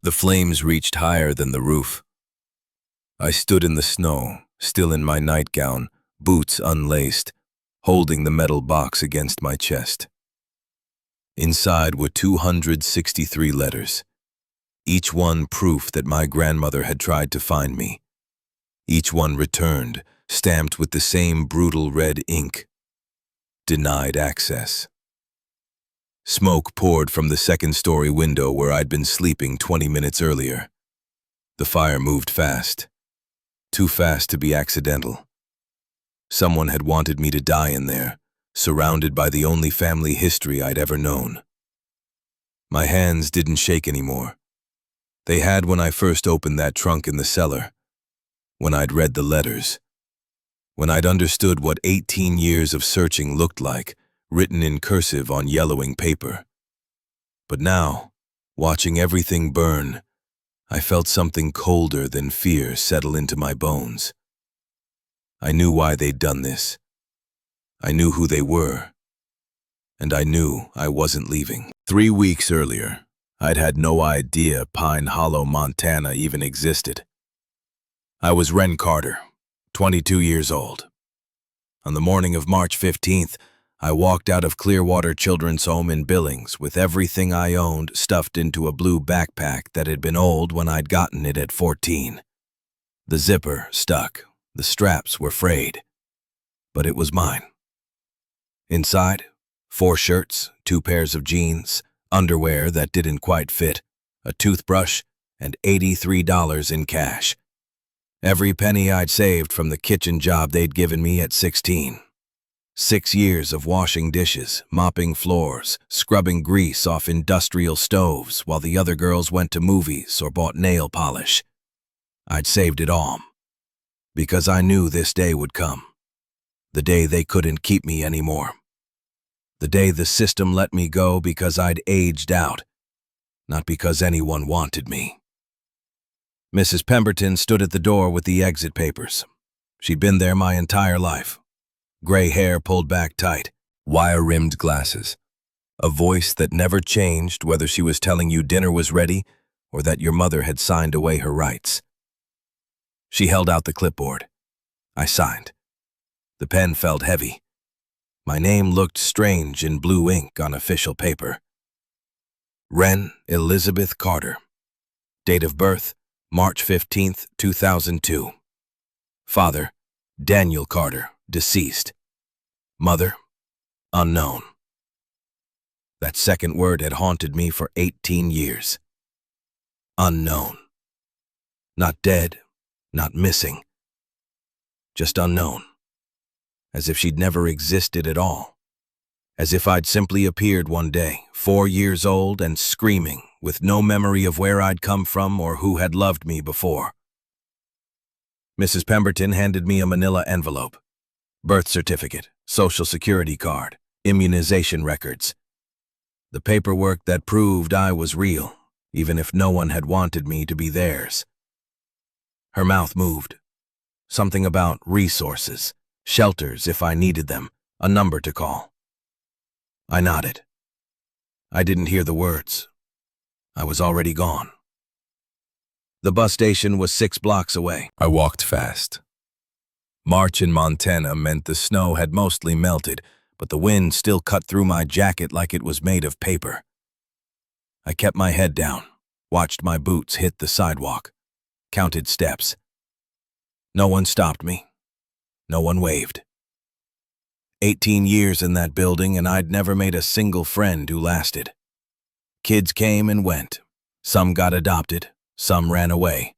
The flames reached higher than the roof. I stood in the snow, still in my nightgown, boots unlaced, holding the metal box against my chest. Inside were 263 letters, each one proof that my grandmother had tried to find me. Each one returned, stamped with the same brutal red ink. Denied access. Smoke poured from the second-story window where I'd been sleeping 20 minutes earlier. The fire moved fast. Too fast to be accidental. Someone had wanted me to die in there, surrounded by the only family history I'd ever known. My hands didn't shake anymore. They had when I first opened that trunk in the cellar, when I'd read the letters, when I'd understood what 18 years of searching looked like, written in cursive on yellowing paper. But now, watching everything burn, I felt something colder than fear settle into my bones. I knew why they'd done this. I knew who they were. And I knew I wasn't leaving. 3 weeks earlier, I'd had no idea Pine Hollow, Montana even existed. I was Ren Carter, 22 years old. On the morning of March 15th, I walked out of Clearwater Children's Home in Billings with everything I owned stuffed into a blue backpack that had been old when I'd gotten it at 14. The zipper stuck, the straps were frayed, but it was mine. Inside, 4 shirts, 2 pairs of jeans, underwear that didn't quite fit, a toothbrush, and $83 in cash. Every penny I'd saved from the kitchen job they'd given me at 16. 6 years of washing dishes, mopping floors, scrubbing grease off industrial stoves while the other girls went to movies or bought nail polish. I'd saved it all, because I knew this day would come. The day they couldn't keep me anymore. The day the system let me go because I'd aged out, not because anyone wanted me. Mrs. Pemberton stood at the door with the exit papers. She'd been there my entire life. Gray hair pulled back tight, wire-rimmed glasses. A voice that never changed whether she was telling you dinner was ready or that your mother had signed away her rights. She held out the clipboard. I signed. The pen felt heavy. My name looked strange in blue ink on official paper. Ren Elizabeth Carter. Date of birth, March 15th, 2002. Father, Daniel Carter, deceased. Mother, unknown. That second word had haunted me for 18 years. Unknown. Not dead, not missing. Just unknown. As if she'd never existed at all. As if I'd simply appeared one day, 4 years old and screaming, with no memory of where I'd come from or who had loved me before. Mrs. Pemberton handed me a manila envelope. Birth certificate, social security card, immunization records. The paperwork that proved I was real, even if no one had wanted me to be theirs. Her mouth moved. Something about resources, shelters if I needed them, a number to call. I nodded. I didn't hear the words. I was already gone. The bus station was 6 blocks away. I walked fast. March in Montana meant the snow had mostly melted, but the wind still cut through my jacket like it was made of paper. I kept my head down, watched my boots hit the sidewalk, counted steps. No one stopped me. No one waved. 18 years in that building and I'd never made a single friend who lasted. Kids came and went. Some got adopted, some ran away.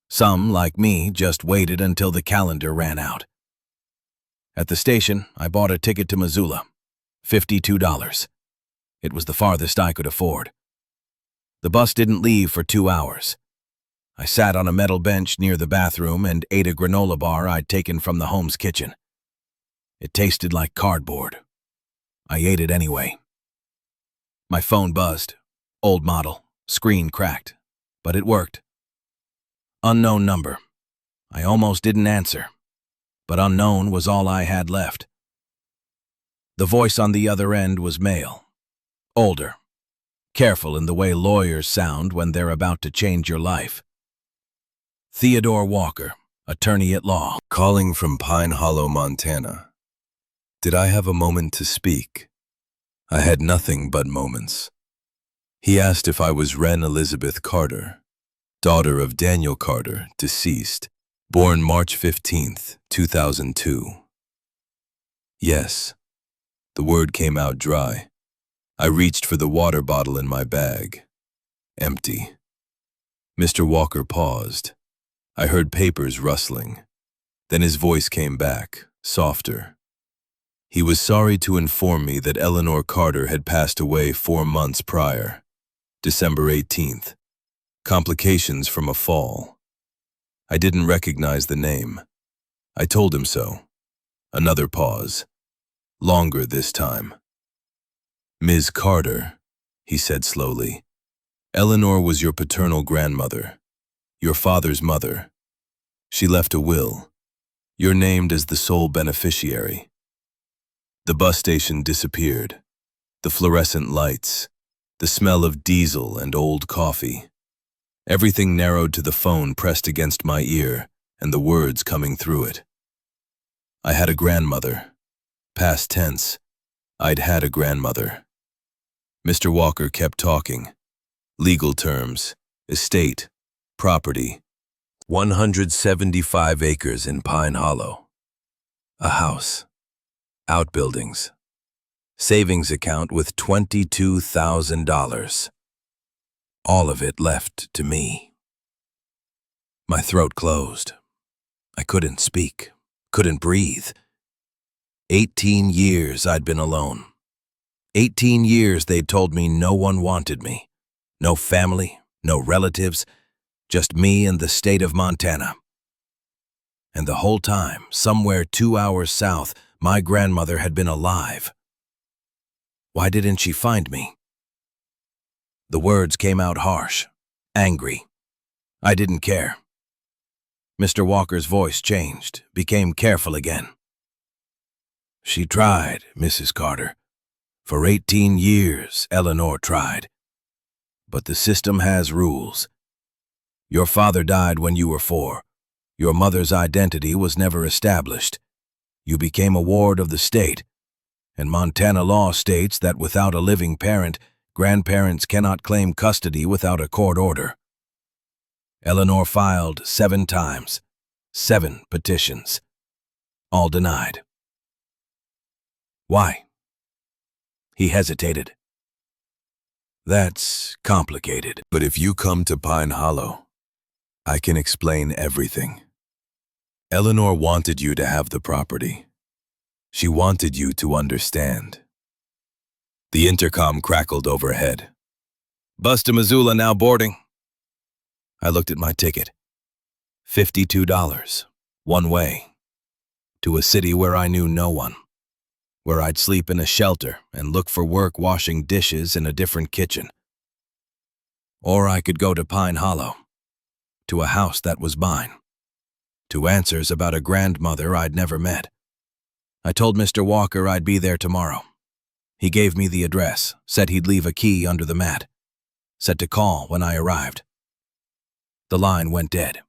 Some, like me, just waited until the calendar ran out. At the station, I bought a ticket to Missoula. $52. It was the farthest I could afford. The bus didn't leave for 2 hours. I sat on a metal bench near the bathroom and ate a granola bar I'd taken from the home's kitchen. It tasted like cardboard. I ate it anyway. My phone buzzed. Old model. Screen cracked. But it worked. Unknown number. I almost didn't answer. But unknown was all I had left. The voice on the other end was male. Older. Careful in the way lawyers sound when they're about to change your life. Theodore Walker, attorney at law. Calling from Pine Hollow, Montana. Did I have a moment to speak? I had nothing but moments. He asked if I was Wren Elizabeth Carter, daughter of Daniel Carter, deceased, born March 15th, 2002. Yes. The word came out dry. I reached for the water bottle in my bag. Empty. Mr. Walker paused. I heard papers rustling. Then his voice came back, softer. He was sorry to inform me that Eleanor Carter had passed away 4 months prior, December 18th. Complications from a fall. I didn't recognize the name. I told him so. Another pause. Longer this time. Ms. Carter, he said slowly. Eleanor was your paternal grandmother, your father's mother. She left a will. You're named as the sole beneficiary. The bus station disappeared. The fluorescent lights, the smell of diesel and old coffee. Everything narrowed to the phone pressed against my ear and the words coming through it. I had a grandmother. Past tense. I'd had a grandmother. Mr. Walker kept talking. Legal terms, estate, property. 175 acres in Pine Hollow. A house. Outbuildings. Savings account with $22,000. All of it left to me. My throat closed. I couldn't speak, couldn't breathe. 18 years I'd been alone. 18 years they'd told me no one wanted me. No family, no relatives, just me and the state of Montana. And the whole time, somewhere 2 hours south, my grandmother had been alive. Why didn't she find me? The words came out harsh, angry. I didn't care. Mr. Walker's voice changed, became careful again. She tried, Mrs. Carter. For 18 years, Eleanor tried. But the system has rules. Your father died when you were 4. Your mother's identity was never established. You became a ward of the state, and Montana law states that without a living parent, grandparents cannot claim custody without a court order. Eleanor filed 7 times, 7 petitions, all denied. Why? He hesitated. That's complicated. But if you come to Pine Hollow, I can explain everything. Eleanor wanted you to have the property. She wanted you to understand. The intercom crackled overhead. Bus to Missoula now boarding. I looked at my ticket. $52, one way. To a city where I knew no one. Where I'd sleep in a shelter and look for work washing dishes in a different kitchen. Or I could go to Pine Hollow, to a house that was mine, to answers about a grandmother I'd never met. I told Mr. Walker I'd be there tomorrow. He gave me the address, said he'd leave a key under the mat, said to call when I arrived. The line went dead.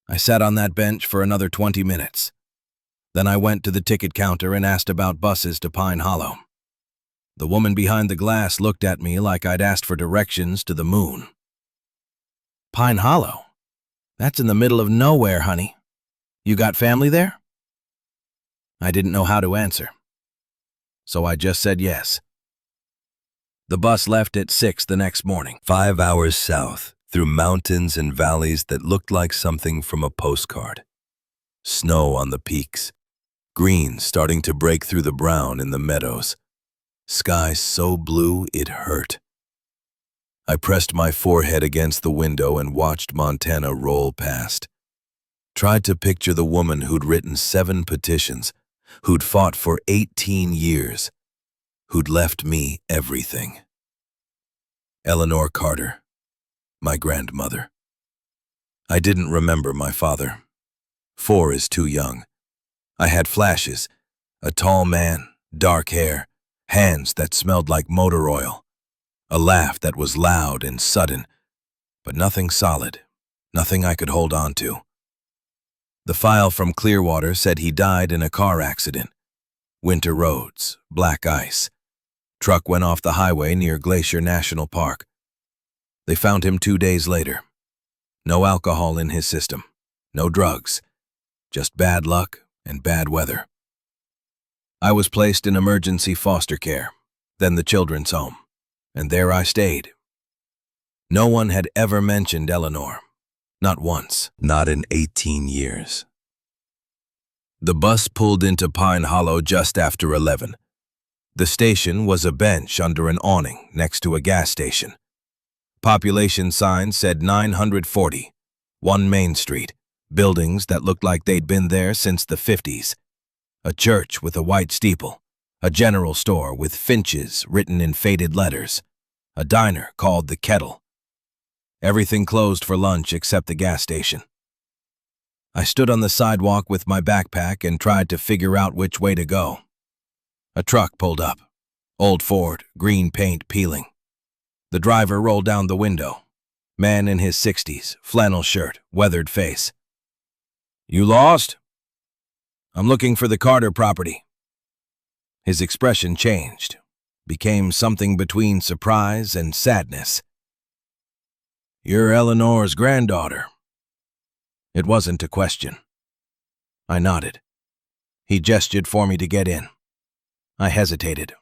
I sat on that bench for another 20 minutes. Then I went to the ticket counter and asked about buses to Pine Hollow. The woman behind the glass looked at me like I'd asked for directions to the moon. Pine Hollow? That's in the middle of nowhere, honey. You got family there? I didn't know how to answer, so I just said yes. The bus left at 6 the next morning. 5 hours south, through mountains and valleys that looked like something from a postcard. Snow on the peaks. Green starting to break through the brown in the meadows. Sky so blue it hurt. I pressed my forehead against the window and watched Montana roll past. Tried to picture the woman who'd written 7 petitions, who'd fought for 18 years, who'd left me everything. Eleanor Carter, my grandmother. I didn't remember my father. 4 is too young. I had flashes, a tall man, dark hair, hands that smelled like motor oil. A laugh that was loud and sudden, but nothing solid, nothing I could hold on to. The file from Clearwater said he died in a car accident. Winter roads, black ice. Truck went off the highway near Glacier National Park. They found him 2 days later. No alcohol in his system, no drugs, just bad luck and bad weather. I was placed in emergency foster care, then the children's home, and there I stayed. No one had ever mentioned Eleanor, not once, not in 18 years. The bus pulled into Pine Hollow just after 11. The station was a bench under an awning next to a gas station. Population sign said 940, 1 Main Street, buildings that looked like they'd been there since the 50s. A church with a white steeple, a general store with Finches written in faded letters, a diner called The Kettle. Everything closed for lunch except the gas station. I stood on the sidewalk with my backpack and tried to figure out which way to go. A truck pulled up. Old Ford, green paint peeling. The driver rolled down the window. Man in his 60s, flannel shirt, weathered face. "You lost?" "I'm looking for the Carter property." His expression changed, became something between surprise and sadness. "You're Eleanor's granddaughter." It wasn't a question. I nodded. He gestured for me to get in. I hesitated.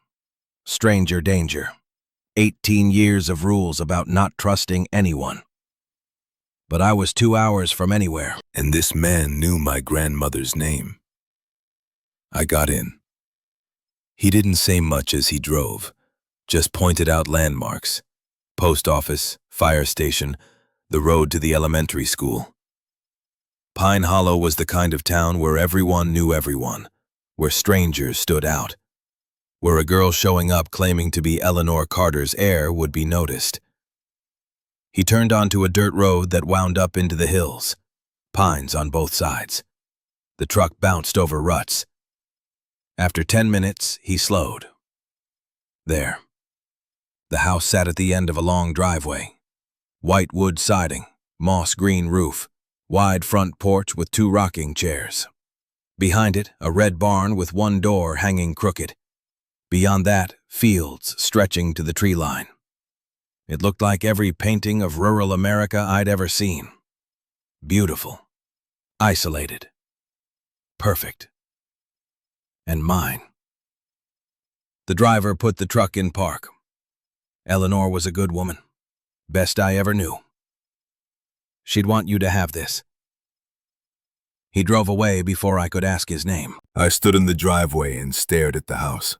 Stranger danger. 18 years of rules about not trusting anyone. But I was 2 hours from anywhere. And this man knew my grandmother's name. I got in. He didn't say much as he drove, just pointed out landmarks. Post office, fire station, the road to the elementary school. Pine Hollow was the kind of town where everyone knew everyone, where strangers stood out, where a girl showing up claiming to be Eleanor Carter's heir would be noticed. He turned onto a dirt road that wound up into the hills, pines on both sides. The truck bounced over ruts. After 10 minutes, he slowed. There. The house sat at the end of a long driveway. White wood siding, moss green roof, wide front porch with 2 rocking chairs. Behind it, a red barn with 1 door hanging crooked. Beyond that, fields stretching to the tree line. It looked like every painting of rural America I'd ever seen. Beautiful. Isolated. Perfect. And mine. The driver put the truck in park. Eleanor was a good woman. Best I ever knew. She'd want you to have this. He drove away before I could ask his name. I stood in the driveway and stared at the house.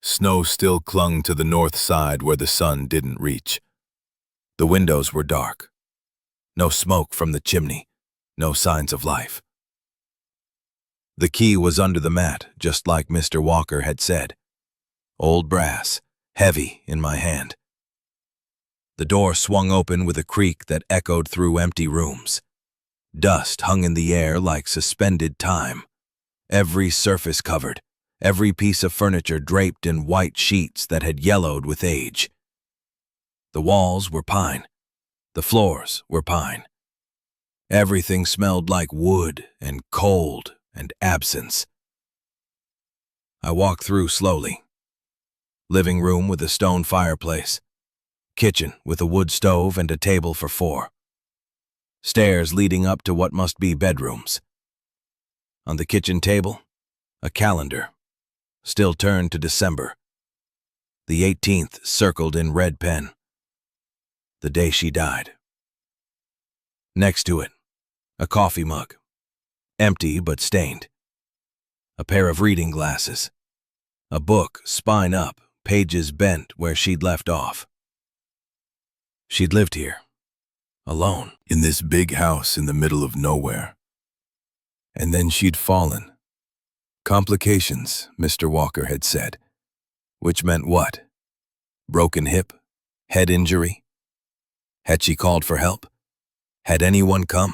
Snow still clung to the north side where the sun didn't reach. The windows were dark. No smoke from the chimney, no signs of life. The key was under the mat, just like Mr. Walker had said. Old brass, heavy in my hand. The door swung open with a creak that echoed through empty rooms. Dust hung in the air like suspended time. Every surface covered, every piece of furniture draped in white sheets that had yellowed with age. The walls were pine. The floors were pine. Everything smelled like wood and cold and absence. I walked through slowly. Living room with a stone fireplace. Kitchen with a wood stove and a table for 4. Stairs leading up to what must be bedrooms. On the kitchen table, a calendar, still turned to December. The 18th circled in red pen. The day she died. Next to it, a coffee mug, empty but stained. A pair of reading glasses. A book, spine up, pages bent where she'd left off. She'd lived here, alone, in this big house in the middle of nowhere. And then she'd fallen. Complications, Mr. Walker had said. Which meant what? Broken hip? Head injury? Had she called for help? Had anyone come?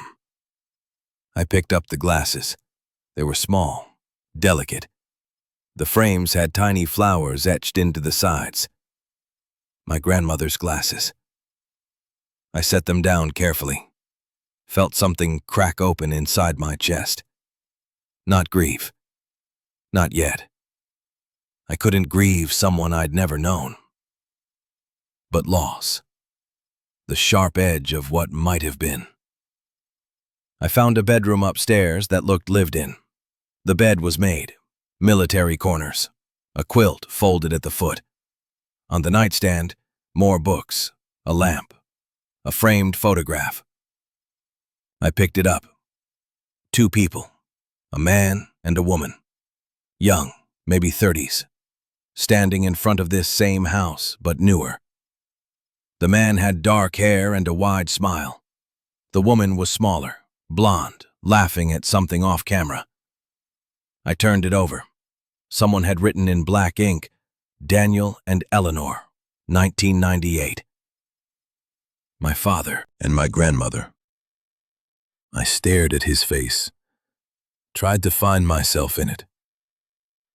I picked up the glasses. They were small, delicate. The frames had tiny flowers etched into the sides. My grandmother's glasses. I set them down carefully. Felt something crack open inside my chest. Not grief. Not yet. I couldn't grieve someone I'd never known. But loss. The sharp edge of what might have been. I found a bedroom upstairs that looked lived in. The bed was made. Military corners. A quilt folded at the foot. On the nightstand, more books, a lamp, a framed photograph. I picked it up. 2 people, a man and a woman. Young, maybe 30s, standing in front of this same house, but newer. The man had dark hair and a wide smile. The woman was smaller, blonde, laughing at something off camera. I turned it over. Someone had written in black ink, Daniel and Eleanor, 1998. My father and my grandmother. I stared at his face, tried to find myself in it.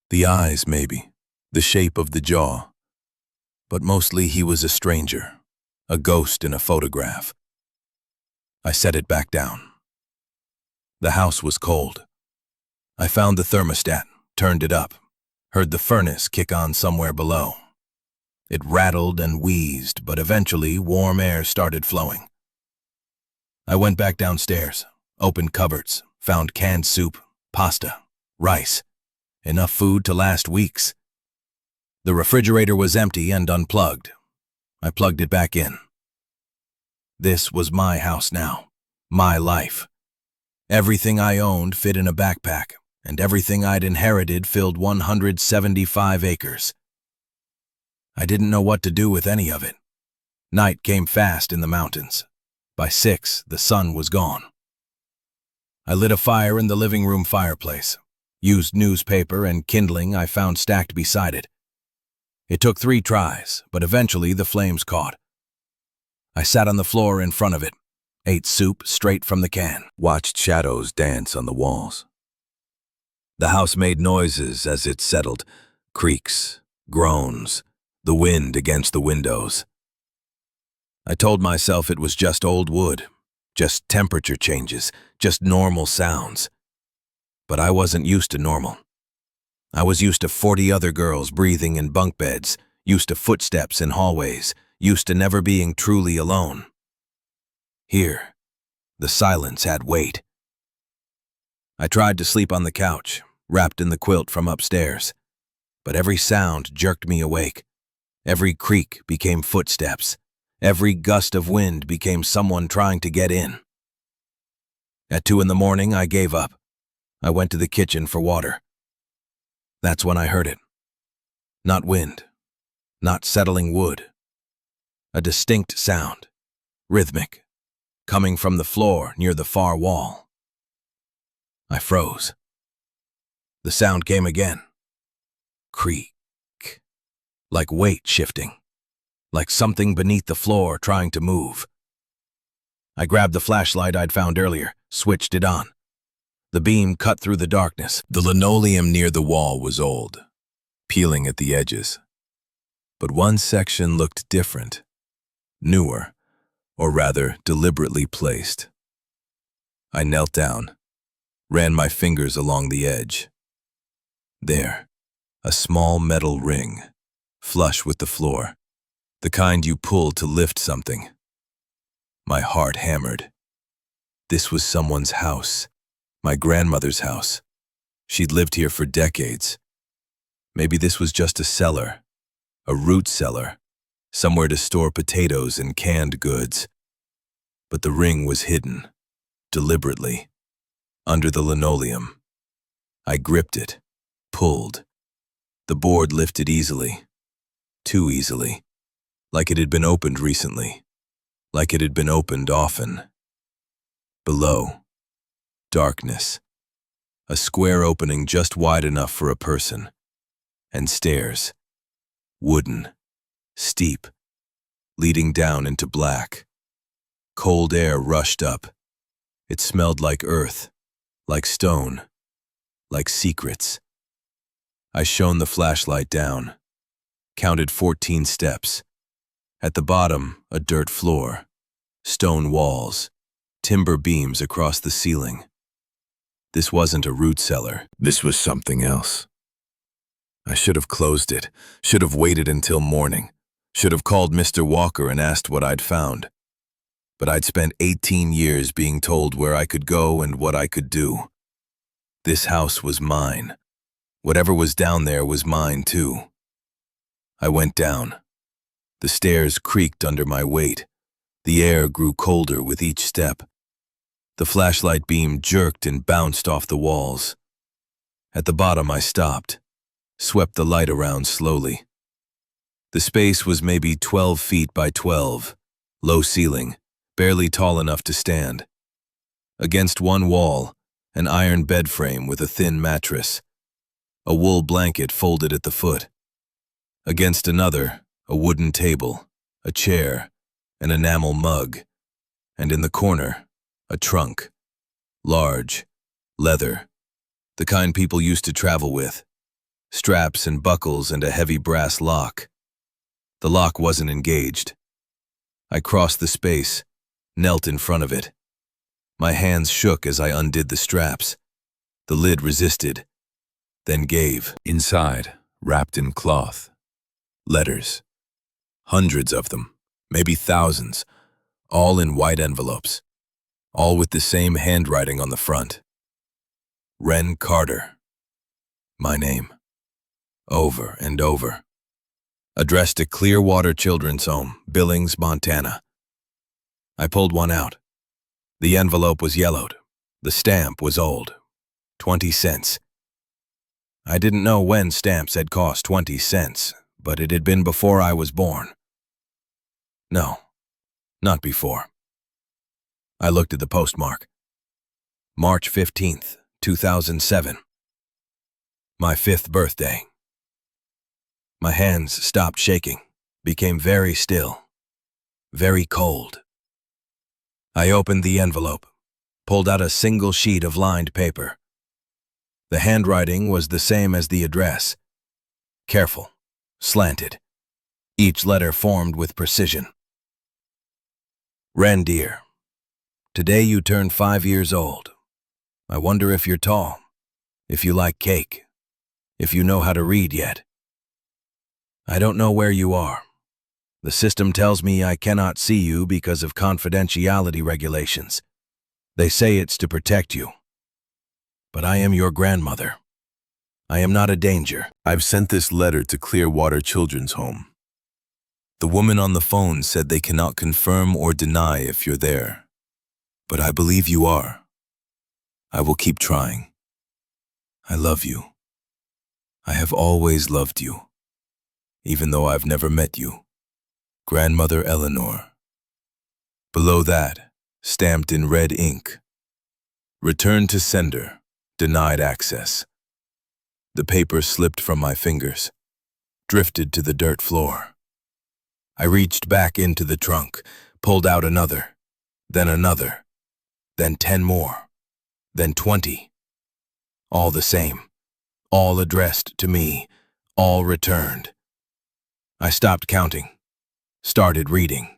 The eyes, maybe, the shape of the jaw. But mostly he was a stranger, a ghost in a photograph. I set it back down. The house was cold. I found the thermostat, turned it up, heard the furnace kick on somewhere below. It rattled and wheezed, but eventually warm air started flowing. I went back downstairs, opened cupboards, found canned soup, pasta, rice, enough food to last weeks. The refrigerator was empty and unplugged. I plugged it back in. This was my house now, my life. Everything I owned fit in a backpack, and everything I'd inherited filled 175 acres. I didn't know what to do with any of it. Night came fast in the mountains. By 6, the sun was gone. I lit a fire in the living room fireplace, used newspaper and kindling I found stacked beside it. It took 3 tries, but eventually the flames caught. I sat on the floor in front of it, ate soup straight from the can, watched shadows dance on the walls. The house made noises as it settled, creaks, groans, the wind against the windows. I told myself it was just old wood, just temperature changes, just normal sounds. But I wasn't used to normal. I was used to 40 other girls breathing in bunk beds, used to footsteps in hallways, used to never being truly alone. Here, the silence had weight. I tried to sleep on the couch, wrapped in the quilt from upstairs, but every sound jerked me awake. Every creak became footsteps. Every gust of wind became someone trying to get in. At 2 in the morning, I gave up. I went to the kitchen for water. That's when I heard it. Not wind, not settling wood. A distinct sound, rhythmic, coming from the floor near the far wall. I froze. The sound came again. Creak. Like weight shifting. Like something beneath the floor trying to move. I grabbed the flashlight I'd found earlier, switched it on. The beam cut through the darkness. The linoleum near the wall was old, peeling at the edges. But one section looked different, newer, or rather deliberately placed. I knelt down, ran my fingers along the edge. There, a small metal ring, flush with the floor, the kind you pull to lift something. My heart hammered. This was someone's house, my grandmother's house. She'd lived here for decades. Maybe this was just a cellar, a root cellar, somewhere to store potatoes and canned goods. But the ring was hidden, deliberately, under the linoleum. I gripped it, pulled. The board lifted easily, too easily, like it had been opened recently, like it had been opened often. Below, darkness, a square opening just wide enough for a person, and stairs, wooden, steep, leading down into black. Cold air rushed up. It smelled like earth, like stone, like secrets. I shone the flashlight down, counted 14 steps, At the bottom, a dirt floor, stone walls, timber beams across the ceiling. This wasn't a root cellar. This was something else. I should have closed it, should have waited until morning, should have called Mr. Walker and asked what I'd found. But I'd spent 18 years being told where I could go and what I could do. This house was mine. Whatever was down there was mine too. I went down. The stairs creaked under my weight. The air grew colder with each step. The flashlight beam jerked and bounced off the walls. At the bottom I stopped, swept the light around slowly. The space was maybe 12 feet by 12, low ceiling, barely tall enough to stand. Against one wall, an iron bed frame with a thin mattress, a wool blanket folded at the foot. Against another, a wooden table, a chair, an enamel mug, and in the corner, a trunk, large, leather, the kind people used to travel with, straps and buckles and a heavy brass lock. The lock wasn't engaged. I crossed the space, knelt in front of it. My hands shook as I undid the straps. The lid resisted, then gave. Inside, wrapped in cloth, letters. Hundreds of them, maybe thousands, all in white envelopes, all with the same handwriting on the front. Wren Carter. My name. Over and over. Addressed to Clearwater Children's Home, Billings, Montana. I pulled one out. The envelope was yellowed. The stamp was old. 20 cents. I didn't know when stamps had cost 20 cents, but it had been before I was born. No, not before. I looked at the postmark. March 15th, 2007. My 5th birthday. My hands stopped shaking, became very still, very cold. I opened the envelope, pulled out a single sheet of lined paper. The handwriting was the same as the address. Careful, slanted, each letter formed with precision. Wren dear, today you turn 5 years old. I wonder if you're tall, if you like cake, if you know how to read yet. I don't know where you are. The system tells me I cannot see you because of confidentiality regulations. They say it's to protect you. But I am your grandmother. I am not a danger. I've sent this letter to Clearwater Children's Home. The woman on the phone said they cannot confirm or deny if you're there. But I believe you are. I will keep trying. I love you. I have always loved you, even though I've never met you. Grandmother Eleanor. Below that, stamped in red ink, return to sender, denied access. The paper slipped from my fingers, drifted to the dirt floor. I reached back into the trunk, pulled out another, then 10 more, then 20. All the same, all addressed to me, all returned. I stopped counting, started reading.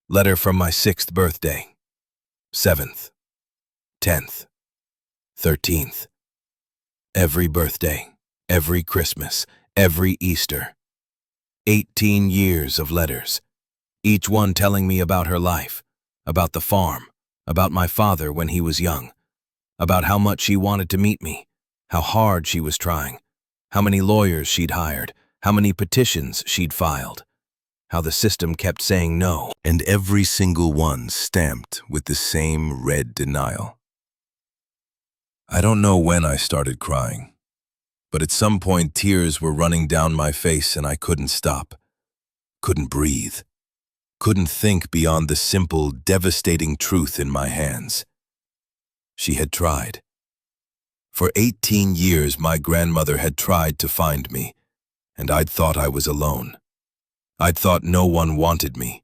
Letter from my 6th birthday, 7th, 10th, 13th. Every birthday, every Christmas, every Easter. 18 years of letters, each one telling me about her life, about the farm, about my father when he was young, about how much she wanted to meet me, how hard she was trying, how many lawyers she'd hired, how many petitions she'd filed, how the system kept saying no, and every single one stamped with the same red denial. I don't know when I started crying, but at some point tears were running down my face and I couldn't stop, couldn't breathe, couldn't think beyond the simple, devastating truth in my hands. She had tried. For 18 years, my grandmother had tried to find me, and I'd thought I was alone. I'd thought no one wanted me.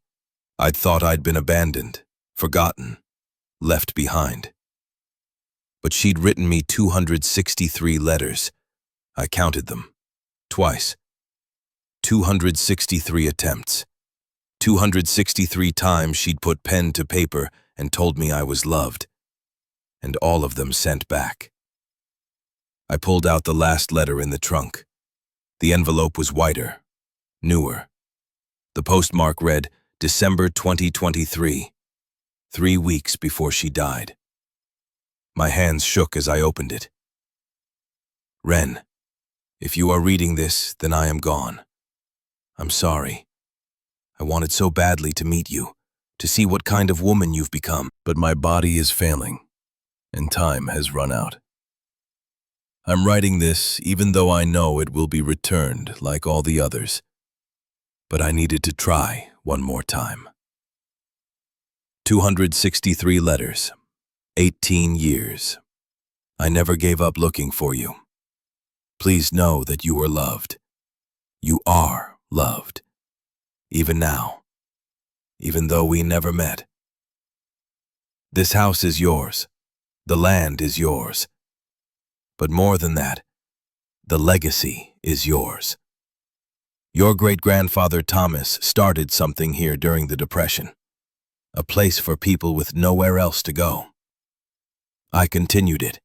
I'd thought I'd been abandoned, forgotten, left behind. But she'd written me 263 letters. I counted them, twice. 263 attempts, 263 times she'd put pen to paper and told me I was loved, and all of them sent back. I pulled out the last letter in the trunk. The envelope was whiter, newer. The postmark read, December 2023, 3 weeks before she died. My hands shook as I opened it. Ren, if you are reading this, then I am gone. I'm sorry. I wanted so badly to meet you, to see what kind of woman you've become. But my body is failing, and time has run out. I'm writing this even though I know it will be returned like all the others. But I needed to try one more time. 263 letters, 18 years. I never gave up looking for you. Please know that you are loved. You are loved. Even now. Even though we never met. This house is yours. The land is yours. But more than that, the legacy is yours. Your great-grandfather Thomas started something here during the Depression, a place for people with nowhere else to go. I continued it,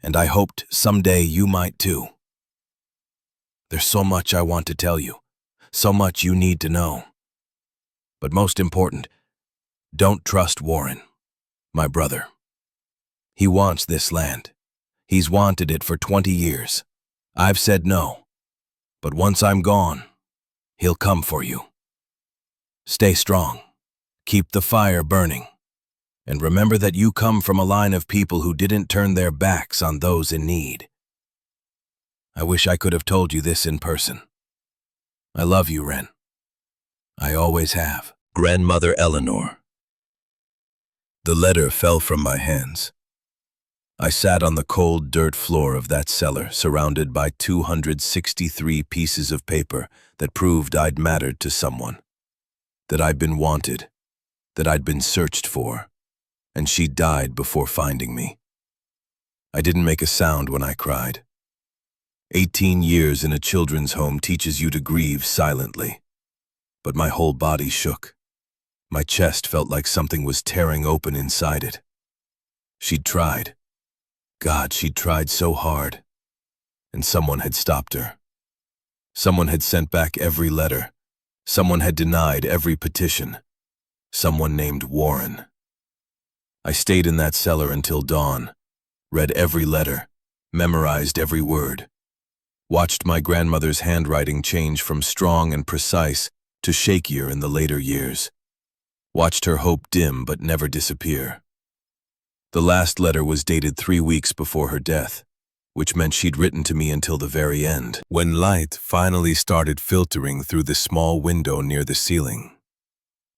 and I hoped someday you might too. There's so much I want to tell you, so much you need to know. But most important, don't trust Warren, my brother. He wants this land. He's wanted it for 20 years. I've said no, but once I'm gone, he'll come for you. Stay strong. Keep the fire burning. And remember that you come from a line of people who didn't turn their backs on those in need. I wish I could have told you this in person. I love you, Ren. I always have. Grandmother Eleanor. The letter fell from my hands. I sat on the cold dirt floor of that cellar, surrounded by 263 pieces of paper that proved I'd mattered to someone, that I'd been wanted, that I'd been searched for, and she died before finding me. I didn't make a sound when I cried. 18 years in a children's home teaches you to grieve silently, but my whole body shook. My chest felt like something was tearing open inside it. She'd tried. God, she'd tried so hard. And someone had stopped her. Someone had sent back every letter. Someone had denied every petition. Someone named Warren. I stayed in that cellar until dawn, read every letter, memorized every word, watched my grandmother's handwriting change from strong and precise to shakier in the later years, watched her hope dim but never disappear. The last letter was dated 3 weeks before her death, which meant she'd written to me until the very end. When light finally started filtering through the small window near the ceiling,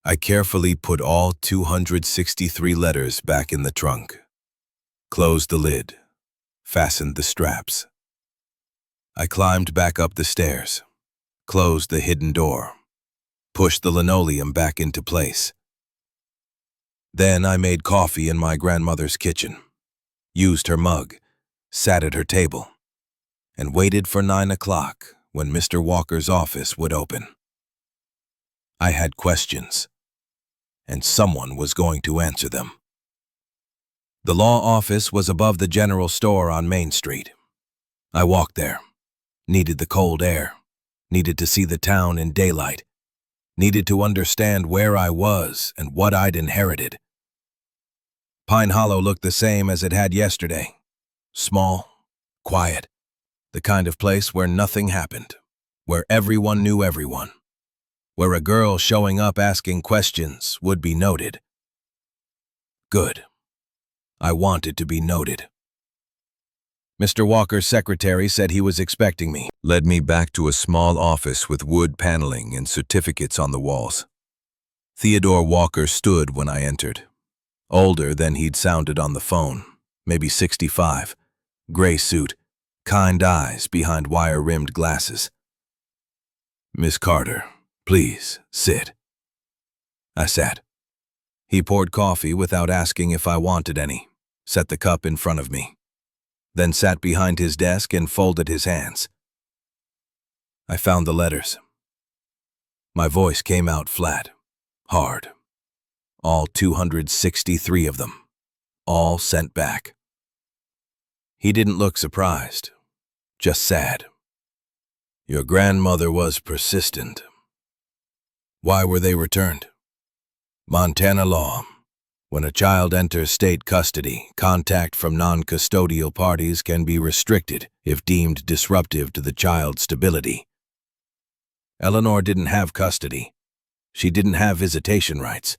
I carefully put all 263 letters back in the trunk, closed the lid, fastened the straps. I climbed back up the stairs, closed the hidden door, pushed the linoleum back into place. Then I made coffee in my grandmother's kitchen, used her mug, sat at her table, and waited for 9 o'clock when Mr. Walker's office would open. I had questions, and someone was going to answer them. The law office was above the general store on Main Street. I walked there, needed the cold air, needed to see the town in daylight, needed to understand where I was and what I'd inherited. Pine Hollow looked the same as it had yesterday. Small, quiet, the kind of place where nothing happened, where everyone knew everyone, where a girl showing up asking questions would be noted. Good. I wanted to be noted. Mr. Walker's secretary said he was expecting me, led me back to a small office with wood paneling and certificates on the walls. Theodore Walker stood when I entered. Older than he'd sounded on the phone, maybe 65, gray suit, kind eyes behind wire-rimmed glasses. Miss Carter, please, sit. I sat. He poured coffee without asking if I wanted any, set the cup in front of me, then sat behind his desk and folded his hands. I found the letters. My voice came out flat, hard. All 263 of them. All sent back. He didn't look surprised, just sad. Your grandmother was persistent. Why were they returned? Montana law. When a child enters state custody, contact from non-custodial parties can be restricted if deemed disruptive to the child's stability. Eleanor didn't have custody. She didn't have visitation rights.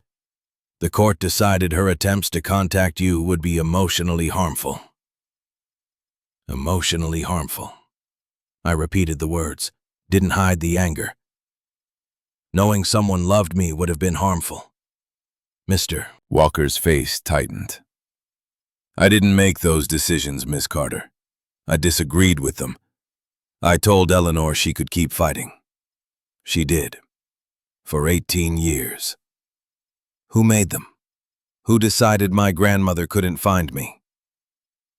The court decided her attempts to contact you would be emotionally harmful. Emotionally harmful. I repeated the words, didn't hide the anger. Knowing someone loved me would have been harmful. Mr. Walker's face tightened. I didn't make those decisions, Miss Carter. I disagreed with them. I told Eleanor she could keep fighting. She did. For 18 years. Who made them? Who decided my grandmother couldn't find me?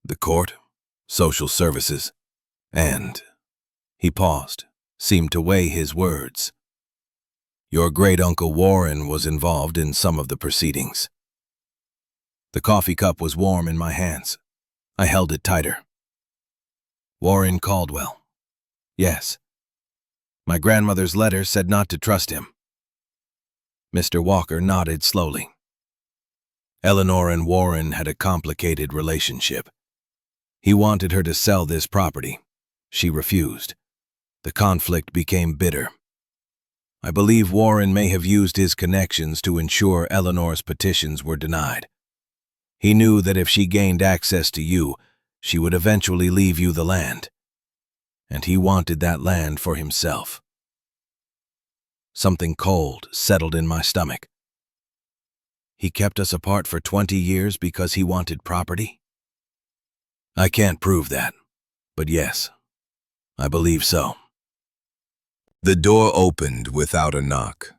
The court, social services, and... He paused, seemed to weigh his words. Your great-uncle Warren was involved in some of the proceedings. The coffee cup was warm in my hands. I held it tighter. Warren Caldwell. Yes. My grandmother's letter said not to trust him. Mr. Walker nodded slowly. Eleanor and Warren had a complicated relationship. He wanted her to sell this property. She refused. The conflict became bitter. I believe Warren may have used his connections to ensure Eleanor's petitions were denied. He knew that if she gained access to you, she would eventually leave you the land. And he wanted that land for himself. Something cold settled in my stomach. He kept us apart for 20 years because he wanted property? I can't prove that, but yes, I believe so. The door opened without a knock.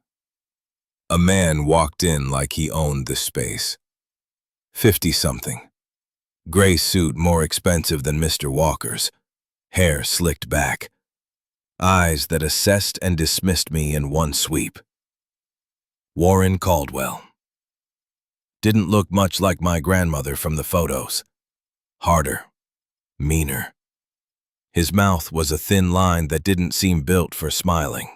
A man walked in like he owned the space. 50-something. Gray suit more expensive than Mr. Walker's. Hair slicked back. Eyes that assessed and dismissed me in one sweep. Warren Caldwell. Didn't look much like my grandmother from the photos. Harder. Meaner. His mouth was a thin line that didn't seem built for smiling.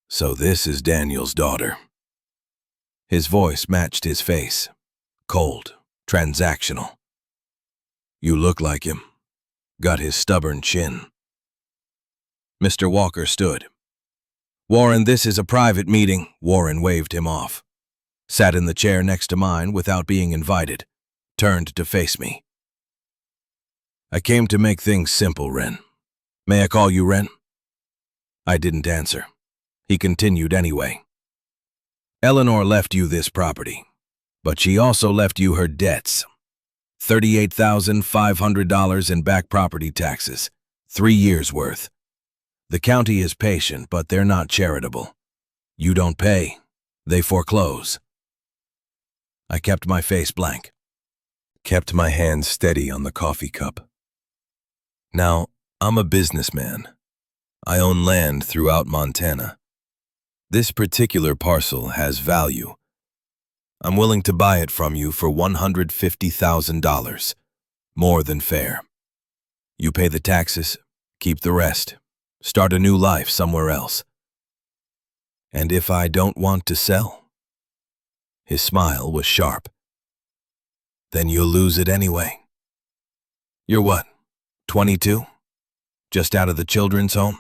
So this is Daniel's daughter. His voice matched his face. Cold. Transactional. You look like him. Got his stubborn chin. Mr. Walker stood. Warren, this is a private meeting. Warren waved him off. Sat in the chair next to mine without being invited. Turned to face me. I came to make things simple, Wren. May I call you Wren? I didn't answer. He continued anyway. Eleanor left you this property, but she also left you her debts. $38,500 in back property taxes, 3 years' worth. The county is patient, but they're not charitable. You don't pay, they foreclose. I kept my face blank, kept my hand steady on the coffee cup. Now, I'm a businessman. I own land throughout Montana. This particular parcel has value. I'm willing to buy it from you for $150,000. More than fair. You pay the taxes, keep the rest, start a new life somewhere else. And if I don't want to sell? His smile was sharp. Then you'll lose it anyway. You're what, 22? Just out of the children's home?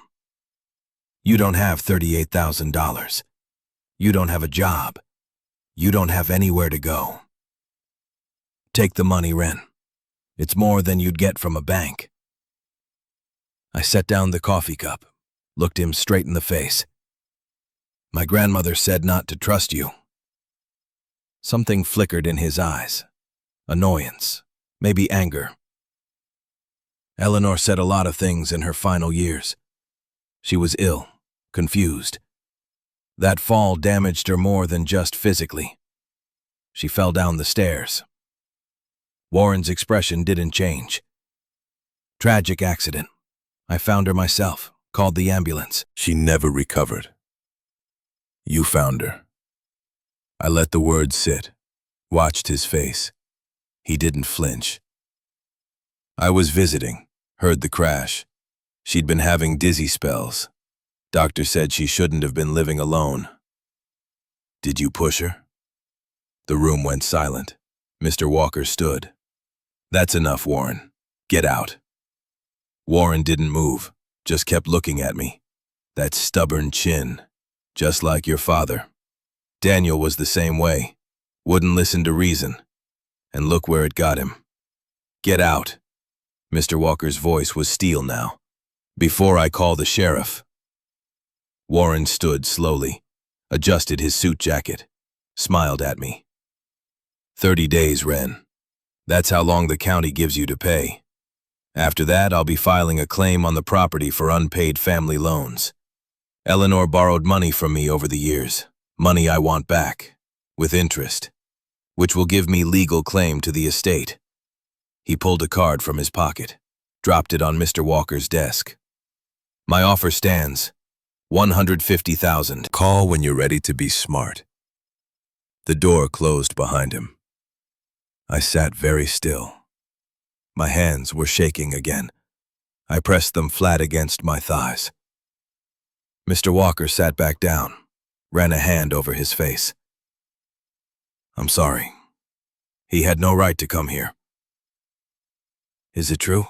You don't have $38,000. You don't have a job. You don't have anywhere to go. Take the money, Wren. It's more than you'd get from a bank. I set down the coffee cup, looked him straight in the face. My grandmother said not to trust you. Something flickered in his eyes. Annoyance, maybe anger. Eleanor said a lot of things in her final years. She was ill, confused. That fall damaged her more than just physically. She fell down the stairs. Warren's expression didn't change. Tragic accident. I found her myself, called the ambulance. She never recovered. You found her. I let the words sit, watched his face. He didn't flinch. I was visiting, heard the crash. She'd been having dizzy spells. Doctor said she shouldn't have been living alone. Did you push her? The room went silent. Mr. Walker stood. That's enough, Warren. Get out. Warren didn't move, just kept looking at me. That stubborn chin, just like your father. Daniel was the same way, wouldn't listen to reason. And look where it got him. Get out. Mr. Walker's voice was steel now. Before I call the sheriff. Warren stood slowly, adjusted his suit jacket, smiled at me. 30 days, Wren. That's how long the county gives you to pay. After that, I'll be filing a claim on the property for unpaid family loans. Eleanor borrowed money from me over the years, money I want back, with interest, which will give me legal claim to the estate. He pulled a card from his pocket, dropped it on Mr. Walker's desk. My offer stands, $150,000. Call when you're ready to be smart. The door closed behind him. I sat very still. My hands were shaking again. I pressed them flat against my thighs. Mr. Walker sat back down, ran a hand over his face. I'm sorry. He had no right to come here. Is it true?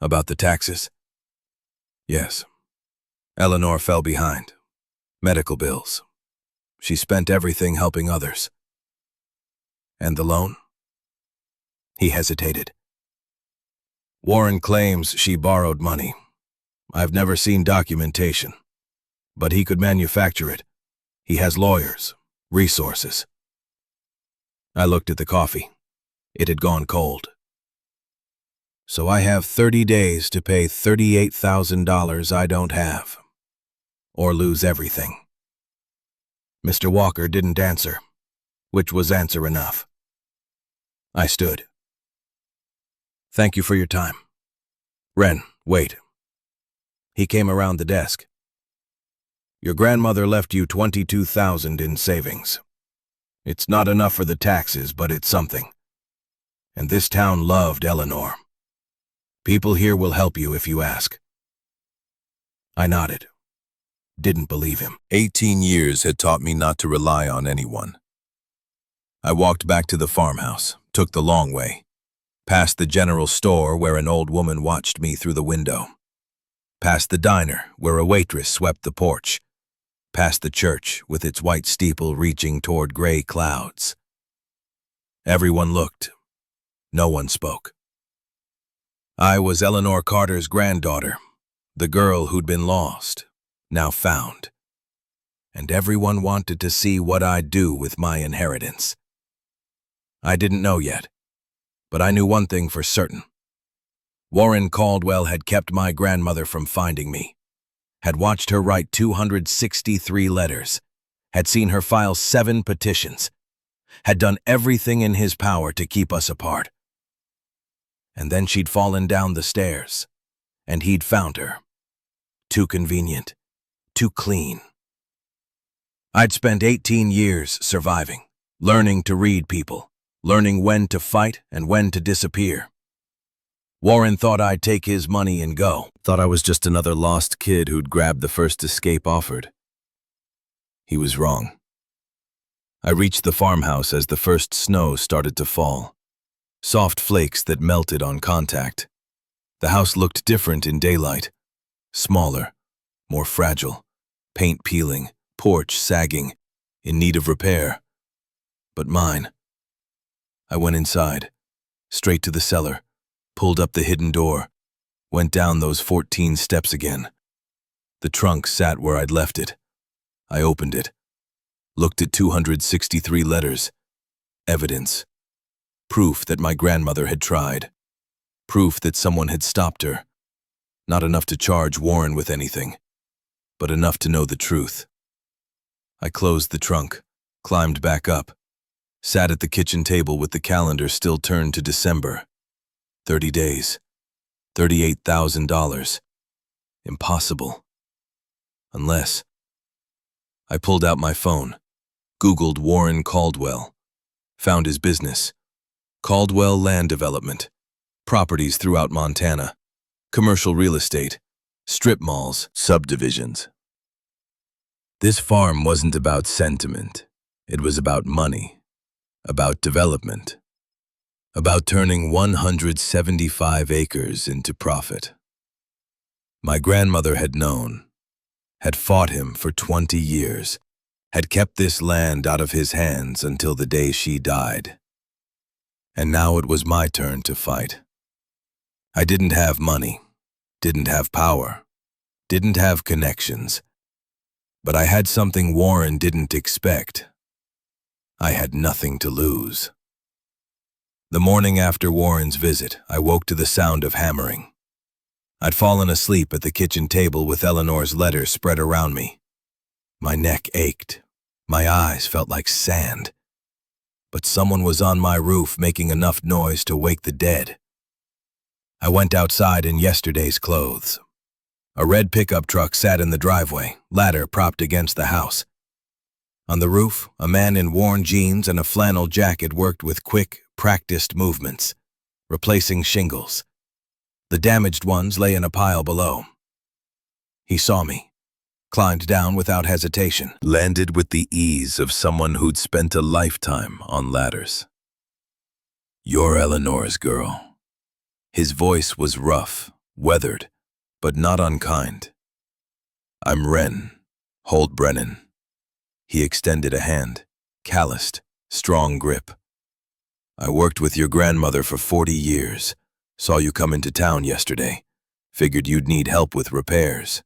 About the taxes? Yes. Eleanor fell behind. Medical bills. She spent everything helping others. And the loan? He hesitated. Warren claims she borrowed money. I've never seen documentation. But he could manufacture it. He has lawyers, resources. I looked at the coffee. It had gone cold. So I have 30 days to pay $38,000 I don't have. Or lose everything. Mr. Walker didn't answer, which was answer enough. I stood. Thank you for your time. Wren, wait. He came around the desk. Your grandmother left you $22,000 in savings. It's not enough for the taxes, but it's something. And this town loved Eleanor. People here will help you if you ask. I nodded. Didn't believe him. 18 years had taught me not to rely on anyone. I walked back to the farmhouse, took the long way, past the general store where an old woman watched me through the window, past the diner where a waitress swept the porch, past the church with its white steeple reaching toward gray clouds. Everyone looked. No one spoke. I was Eleanor Carter's granddaughter, the girl who'd been lost, now found. And everyone wanted to see what I'd do with my inheritance. I didn't know yet, but I knew one thing for certain. Warren Caldwell had kept my grandmother from finding me, had watched her write 263 letters, had seen her file 7 petitions, had done everything in his power to keep us apart. And then she'd fallen down the stairs, and he'd found her. Too convenient, too clean. I'd spent 18 years surviving, learning to read people, learning when to fight and when to disappear. Warren thought I'd take his money and go. Thought I was just another lost kid who'd grabbed the first escape offered. He was wrong. I reached the farmhouse as the first snow started to fall. Soft flakes that melted on contact. The house looked different in daylight. Smaller, more fragile, paint peeling, porch sagging, in need of repair. But mine. I went inside, straight to the cellar, pulled up the hidden door, went down those 14 steps again. The trunk sat where I'd left it. I opened it, looked at 263 letters. Evidence. Proof that my grandmother had tried. Proof that someone had stopped her. Not enough to charge Warren with anything, but enough to know the truth. I closed the trunk, climbed back up, sat at the kitchen table with the calendar still turned to December. 30 days. $38,000. Impossible. Unless I pulled out my phone, Googled Warren Caldwell, found his business, Caldwell Land Development, properties throughout Montana, commercial real estate, strip malls, subdivisions. This farm wasn't about sentiment. It was about money, about development, about turning 175 acres into profit. My grandmother had known, had fought him for 20 years, had kept this land out of his hands until the day she died. And now it was my turn to fight. I didn't have money, didn't have power, didn't have connections, but I had something Warren didn't expect. I had nothing to lose. The morning after Warren's visit, I woke to the sound of hammering. I'd fallen asleep at the kitchen table with Eleanor's letter spread around me. My neck ached. My eyes felt like sand. But someone was on my roof making enough noise to wake the dead. I went outside in yesterday's clothes. A red pickup truck sat in the driveway, ladder propped against the house. On the roof, a man in worn jeans and a flannel jacket worked with quick, practiced movements, replacing shingles. The damaged ones lay in a pile below. He saw me, climbed down without hesitation, landed with the ease of someone who'd spent a lifetime on ladders. "You're Eleanor's girl." His voice was rough, weathered, but not unkind. "I'm Wren, Holt Brennan." He extended a hand, calloused, strong grip. "I worked with your grandmother for 40 years. Saw you come into town yesterday. Figured you'd need help with repairs."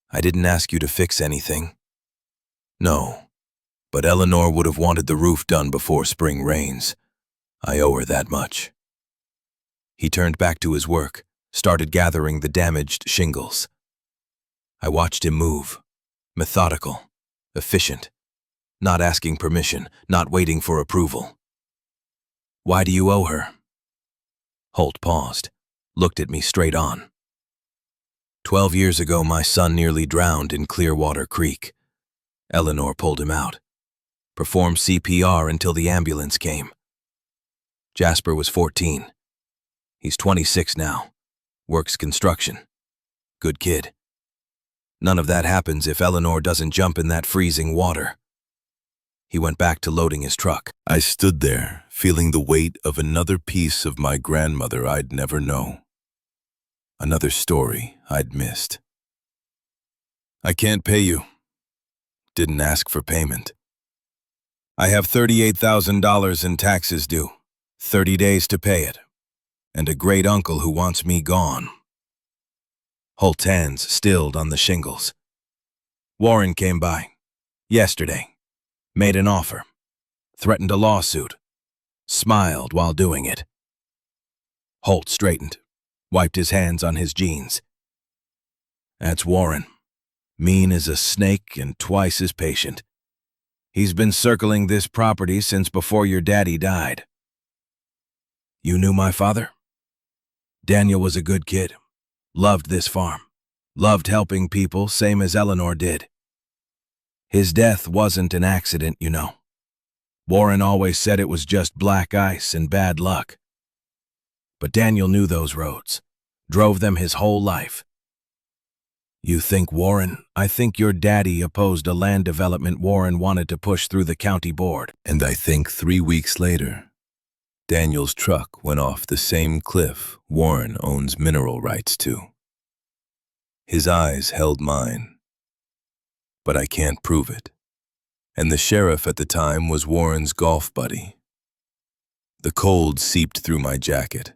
"I didn't ask you to fix anything." "No, but Eleanor would have wanted the roof done before spring rains. I owe her that much." He turned back to his work, started gathering the damaged shingles. I watched him move, methodical, efficient, not asking permission, not waiting for approval. "Why do you owe her?" Holt paused, looked at me straight on. 12 years ago, my son nearly drowned in Clearwater Creek. Eleanor pulled him out, performed CPR until the ambulance came. Jasper was 14. He's 26 now, works construction. Good kid. None of that happens if Eleanor doesn't jump in that freezing water. He went back to loading his truck. I stood there, feeling the weight of another piece of my grandmother I'd never know. Another story I'd missed. "I can't pay you." Didn't ask for payment. "I have $38,000 in taxes due, 30 days to pay it, and a great uncle who wants me gone." Holt's hands stilled on the shingles. "Warren came by yesterday, made an offer, threatened a lawsuit, smiled while doing it." Holt straightened, wiped his hands on his jeans. "That's Warren. Mean as a snake and twice as patient. He's been circling this property since before your daddy died." "You knew my father?" "Daniel was a good kid. Loved this farm. Loved helping people, same as Eleanor did. His death wasn't an accident, you know. Warren always said it was just black ice and bad luck. But Daniel knew those roads, drove them his whole life." "You think Warren? I think your daddy opposed a land development Warren wanted to push through the county board." And I think 3 weeks later, Daniel's truck went off the same cliff Warren owns mineral rights to. His eyes held mine, but I can't prove it. And the sheriff at the time was Warren's golf buddy. The cold seeped through my jacket,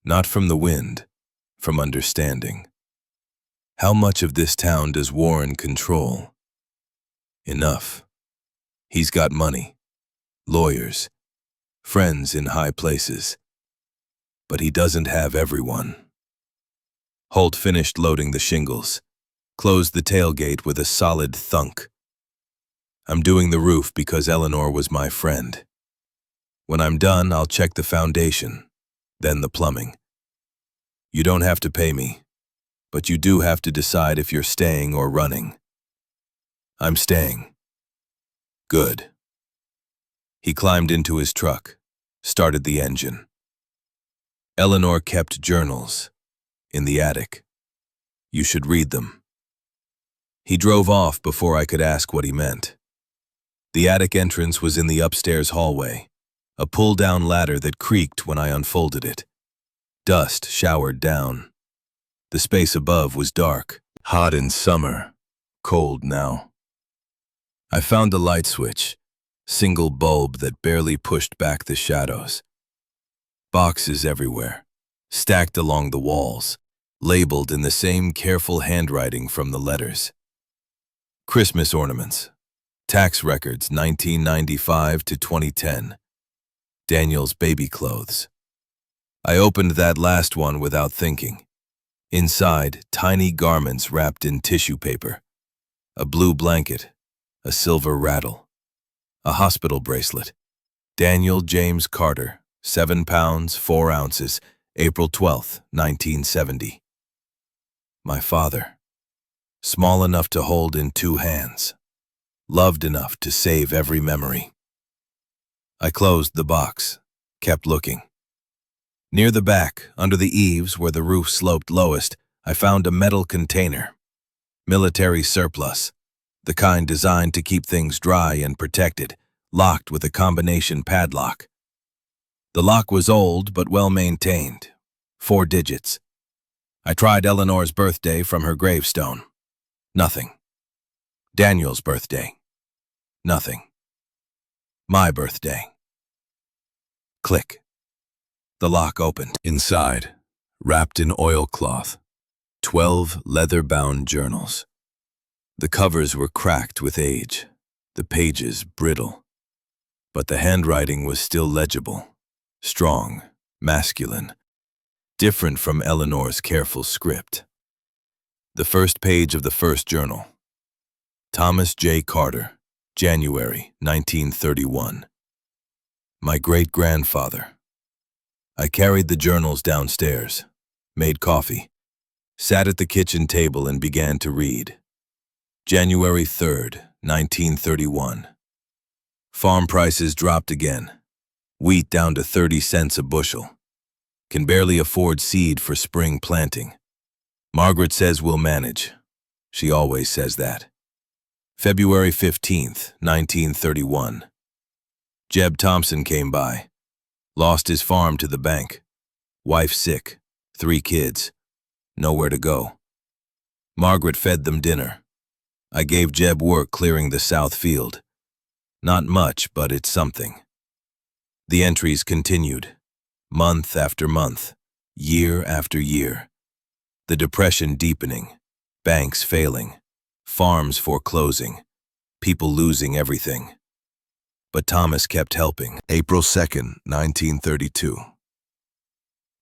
not from the wind, from understanding. How much of this town does Warren control? Enough. He's got money, lawyers, friends in high places. But he doesn't have everyone. Holt finished loading the shingles, closed the tailgate with a solid thunk. "I'm doing the roof because Eleanor was my friend. When I'm done, I'll check the foundation, then the plumbing. You don't have to pay me, but you do have to decide if you're staying or running." I'm staying. Good. He climbed into his truck, started the engine. Eleanor kept journals in the attic. You should read them. He drove off before I could ask what he meant. The attic entrance was in the upstairs hallway, a pull-down ladder that creaked when I unfolded it. Dust showered down. The space above was dark, hot in summer, cold now. I found the light switch, single bulb that barely pushed back the shadows. Boxes everywhere, stacked along the walls, labeled in the same careful handwriting from the letters. Christmas ornaments, tax records 1995 to 2010, Daniel's baby clothes. I opened that last one without thinking. Inside, tiny garments wrapped in tissue paper, a blue blanket, a silver rattle, a hospital bracelet. Daniel James Carter, 7 pounds, 4 ounces, April 12, 1970. My father, small enough to hold in 2 hands, loved enough to save every memory. I closed the box, kept looking. Near the back, under the eaves where the roof sloped lowest, I found a metal container. Military surplus, the kind designed to keep things dry and protected, locked with a combination padlock. The lock was old but well-maintained, 4 digits. I tried Eleanor's birthday from her gravestone. Nothing. Daniel's birthday. Nothing. My birthday. Click. The lock opened. Inside, wrapped in oilcloth, 12 leather-bound journals. The covers were cracked with age, the pages brittle, but the handwriting was still legible, strong, masculine, different from Eleanor's careful script. The first page of the first journal. Thomas J. Carter, January 1931. My great-grandfather. I carried the journals downstairs, made coffee, sat at the kitchen table and began to read. January 3rd, 1931. Farm prices dropped again. Wheat down to 30 cents a bushel. Can barely afford seed for spring planting. Margaret says we'll manage. She always says that. February 15th, 1931. Jeb Thompson came by. Lost his farm to the bank. Wife sick. 3 kids. Nowhere to go. Margaret fed them dinner. I gave Jeb work clearing the south field. Not much, but it's something. The entries continued. Month after month. Year after year. The depression deepening. Banks failing. Farms foreclosing. People losing everything. But Thomas kept helping. April 2nd, 1932.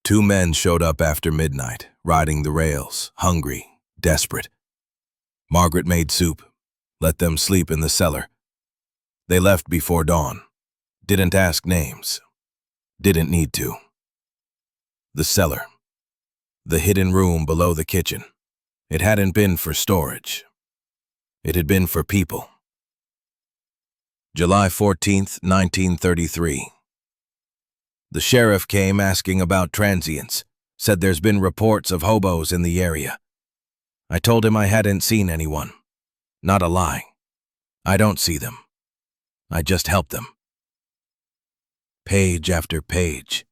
2 men showed up after midnight, riding the rails, hungry, desperate. Margaret made soup, let them sleep in the cellar. They left before dawn, didn't ask names, didn't need to. The cellar, the hidden room below the kitchen. It hadn't been for storage. It had been for people. July 14th, 1933. The sheriff came asking about transients, said there's been reports of hobos in the area. I told him I hadn't seen anyone. Not a lie. I don't see them. I just help them. Page after page.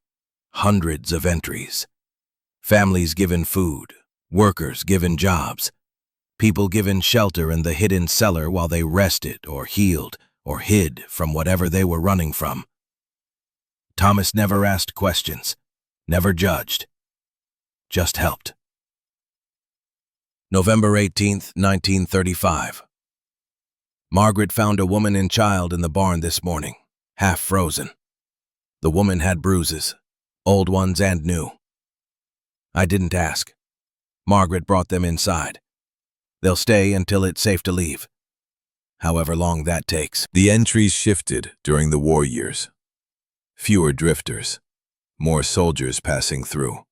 Hundreds of entries. Families given food. Workers given jobs. People given shelter in the hidden cellar while they rested or healed or hid from whatever they were running from. Thomas never asked questions, never judged, just helped. November 18th, 1935. Margaret found a woman and child in the barn this morning, half frozen. The woman had bruises, old ones and new. I didn't ask. Margaret brought them inside. They'll stay until it's safe to leave. However long that takes. The entries shifted during the war years. Fewer drifters, more soldiers passing through.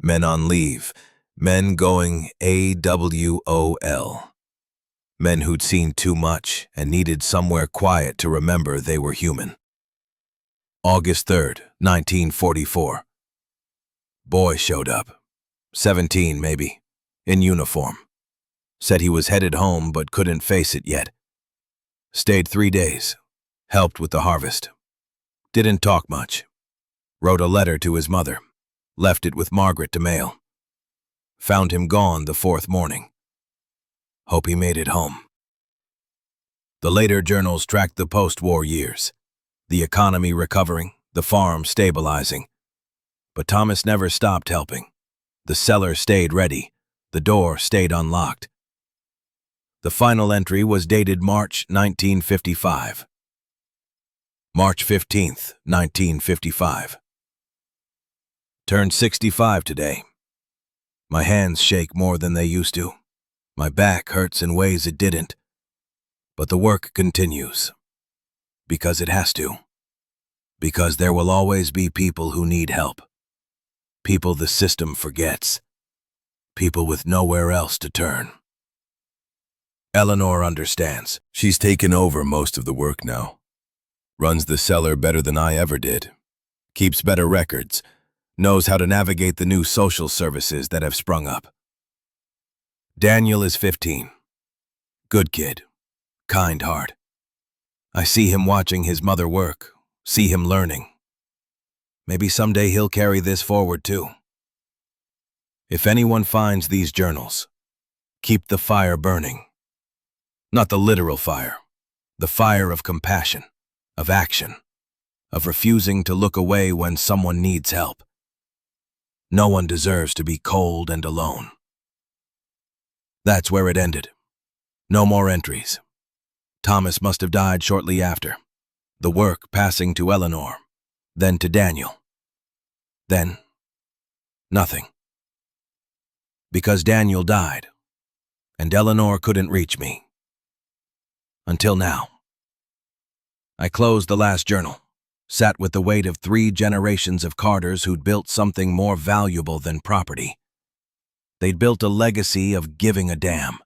Men on leave, men going AWOL. Men who'd seen too much and needed somewhere quiet to remember they were human. August 3rd, 1944. Boy showed up. 17, maybe. In uniform. Said he was headed home but couldn't face it yet. Stayed 3 days. Helped with the harvest. Didn't talk much. Wrote a letter to his mother. Left it with Margaret to mail. Found him gone the 4th morning. Hope he made it home. The later journals tracked the post-war years. The economy recovering, the farm stabilizing. But Thomas never stopped helping. The cellar stayed ready. The door stayed unlocked. The final entry was dated March 1955. March 15th, 1955. Turned 65 today. My hands shake more than they used to. My back hurts in ways it didn't. But the work continues. Because it has to. Because there will always be people who need help. People the system forgets. People with nowhere else to turn. Eleanor understands. She's taken over most of the work now. Runs the cellar better than I ever did. Keeps better records. Knows how to navigate the new social services that have sprung up. Daniel is 15. Good kid. Kind heart. I see him watching his mother work. See him learning. Maybe someday he'll carry this forward too. If anyone finds these journals, keep the fire burning. Not the literal fire. The fire of compassion, of action, of refusing to look away when someone needs help. No one deserves to be cold and alone. That's where it ended. No more entries. Thomas must have died shortly after. The work passing to Eleanor, then to Daniel. Then, nothing. Because Daniel died, and Eleanor couldn't reach me. Until now. I closed the last journal, sat with the weight of 3 generations of Carters who'd built something more valuable than property. They'd built a legacy of giving a damn.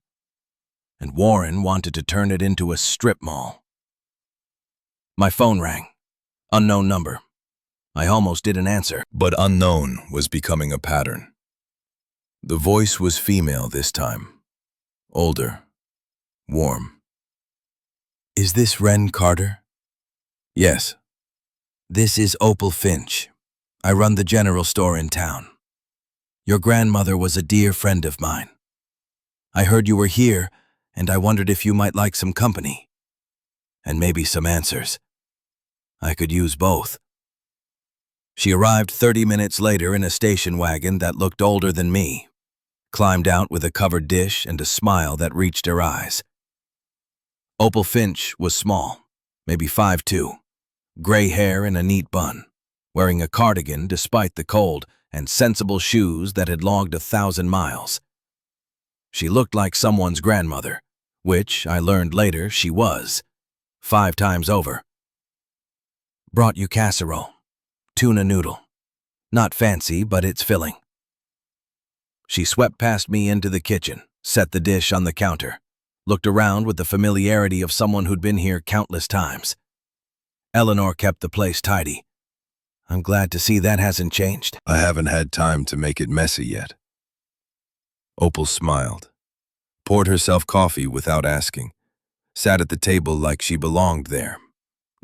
And Warren wanted to turn it into a strip mall. My phone rang. Unknown number. I almost didn't answer. But unknown was becoming a pattern. The voice was female this time. Older. Warm. Is this Wren Carter? Yes. This is Opal Finch. I run the general store in town. Your grandmother was a dear friend of mine. I heard you were here, and I wondered if you might like some company. And maybe some answers. I could use both. She arrived 30 minutes later in a station wagon that looked older than me, climbed out with a covered dish and a smile that reached her eyes. Opal Finch was small, maybe 5'2", gray hair in a neat bun, wearing a cardigan despite the cold and sensible shoes that had logged 1,000 miles. She looked like someone's grandmother, which I learned later she was, 5 times over. Brought you casserole, tuna noodle. Not fancy, but it's filling. She swept past me into the kitchen, set the dish on the counter, looked around with the familiarity of someone who'd been here countless times. Eleanor kept the place tidy. I'm glad to see that hasn't changed. I haven't had time to make it messy yet. Opal smiled, poured herself coffee without asking, sat at the table like she belonged there,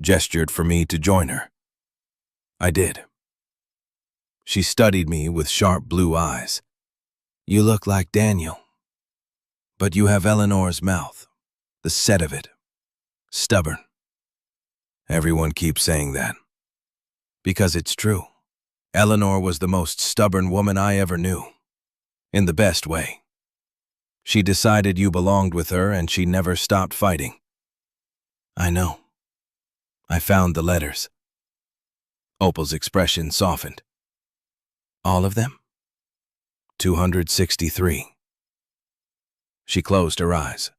gestured for me to join her. I did. She studied me with sharp blue eyes. You look like Daniel, but you have Eleanor's mouth, the set of it. Stubborn. Everyone keeps saying that. Because it's true. Eleanor was the most stubborn woman I ever knew. In the best way. She decided you belonged with her and she never stopped fighting. I know. I found the letters. Opal's expression softened. All of them? 263. She closed her eyes.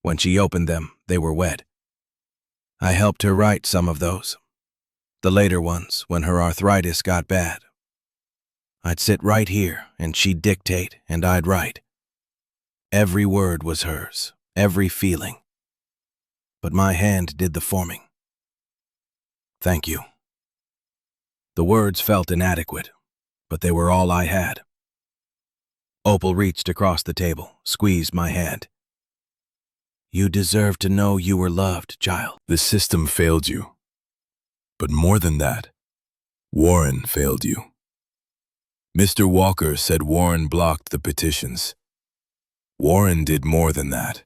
When she opened them, they were wet. I helped her write some of those. The later ones, when her arthritis got bad. I'd sit right here, and she'd dictate, and I'd write. Every word was hers, every feeling. But my hand did the forming. Thank you. The words felt inadequate, but they were all I had. Opal reached across the table, squeezed my hand. You deserve to know you were loved, child. The system failed you. But more than that, Warren failed you. Mr. Walker said Warren blocked the petitions. Warren did more than that.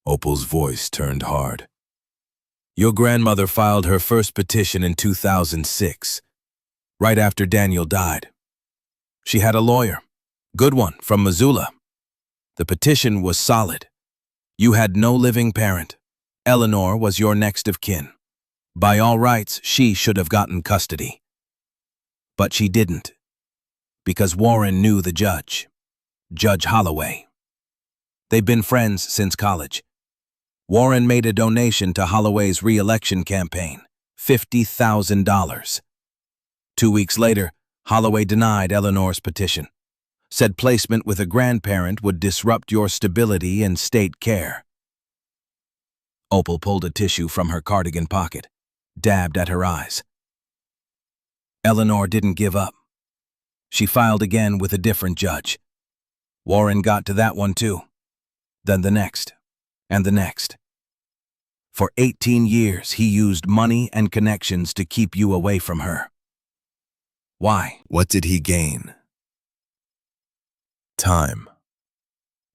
Opal's voice turned hard. Your grandmother filed her first petition in 2006, right after Daniel died. She had a lawyer, good one, from Missoula. The petition was solid. You had no living parent. Eleanor was your next of kin. By all rights, she should have gotten custody. But she didn't, because Warren knew the judge, Judge Holloway. They've been friends since college. Warren made a donation to Holloway's re-election campaign, $50,000. 2 weeks later, Holloway denied Eleanor's petition, said placement with a grandparent would disrupt your stability and state care. Opal pulled a tissue from her cardigan pocket, dabbed at her eyes. Eleanor didn't give up. She filed again with a different judge. Warren got to that one too. Then the next, and the next. For 18 years, he used money and connections to keep you away from her. Why? What did he gain? Time.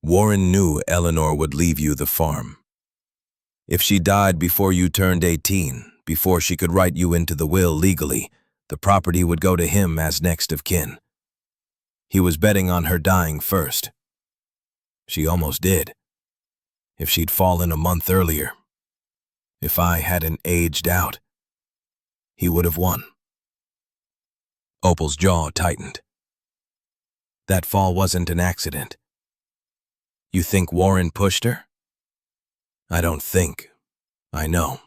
Warren knew Eleanor would leave you the farm. If she died before you turned 18, before she could write you into the will legally, the property would go to him as next of kin. He was betting on her dying first. She almost did. If she'd fallen a month earlier, if I hadn't aged out, he would have won. Opal's jaw tightened. That fall wasn't an accident. You think Warren pushed her? I don't think. I know.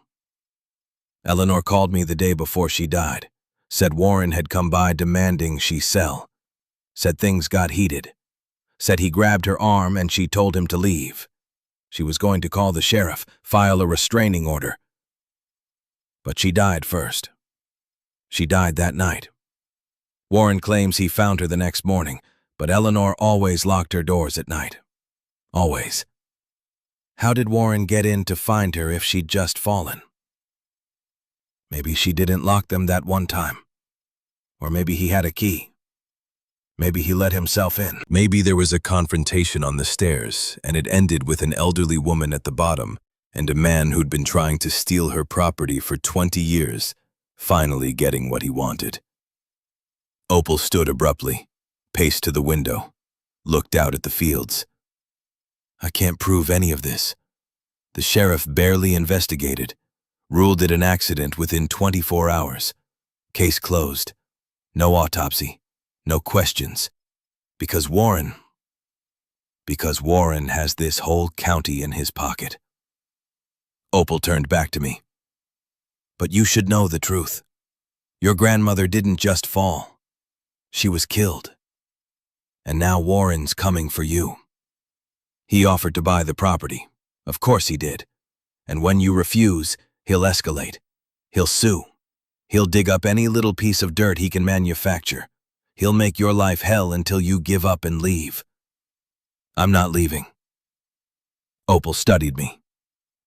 Eleanor called me the day before she died, said Warren had come by demanding she sell, said things got heated, said he grabbed her arm and she told him to leave. She was going to call the sheriff, file a restraining order. But she died first. She died that night. Warren claims he found her the next morning, but Eleanor always locked her doors at night. Always. How did Warren get in to find her if she'd just fallen? Maybe she didn't lock them that one time. Or maybe he had a key. Maybe he let himself in. Maybe there was a confrontation on the stairs, and it ended with an elderly woman at the bottom and a man who'd been trying to steal her property for 20 years, finally getting what he wanted. Opal stood abruptly, paced to the window, looked out at the fields. I can't prove any of this. The sheriff barely investigated, ruled it an accident within 24 hours. Case closed. No autopsy. No questions. Because Warren has this whole county in his pocket. Opal turned back to me. But you should know the truth. Your grandmother didn't just fall. She was killed. And now Warren's coming for you. He offered to buy the property. Of course he did. And when you refuse, he'll escalate. He'll sue. He'll dig up any little piece of dirt he can manufacture. He'll make your life hell until you give up and leave. I'm not leaving. Opal studied me.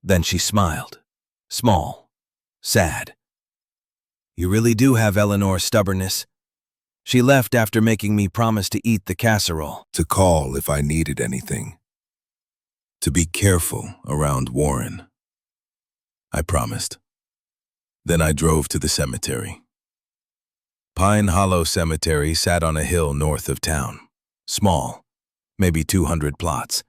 Then she smiled. Small. Sad. You really do have Eleanor's stubbornness. She left after making me promise to eat the casserole. To call if I needed anything. To be careful around Warren. I promised. Then I drove to the cemetery. Pine Hollow Cemetery sat on a hill north of town. Small, maybe 200 plots.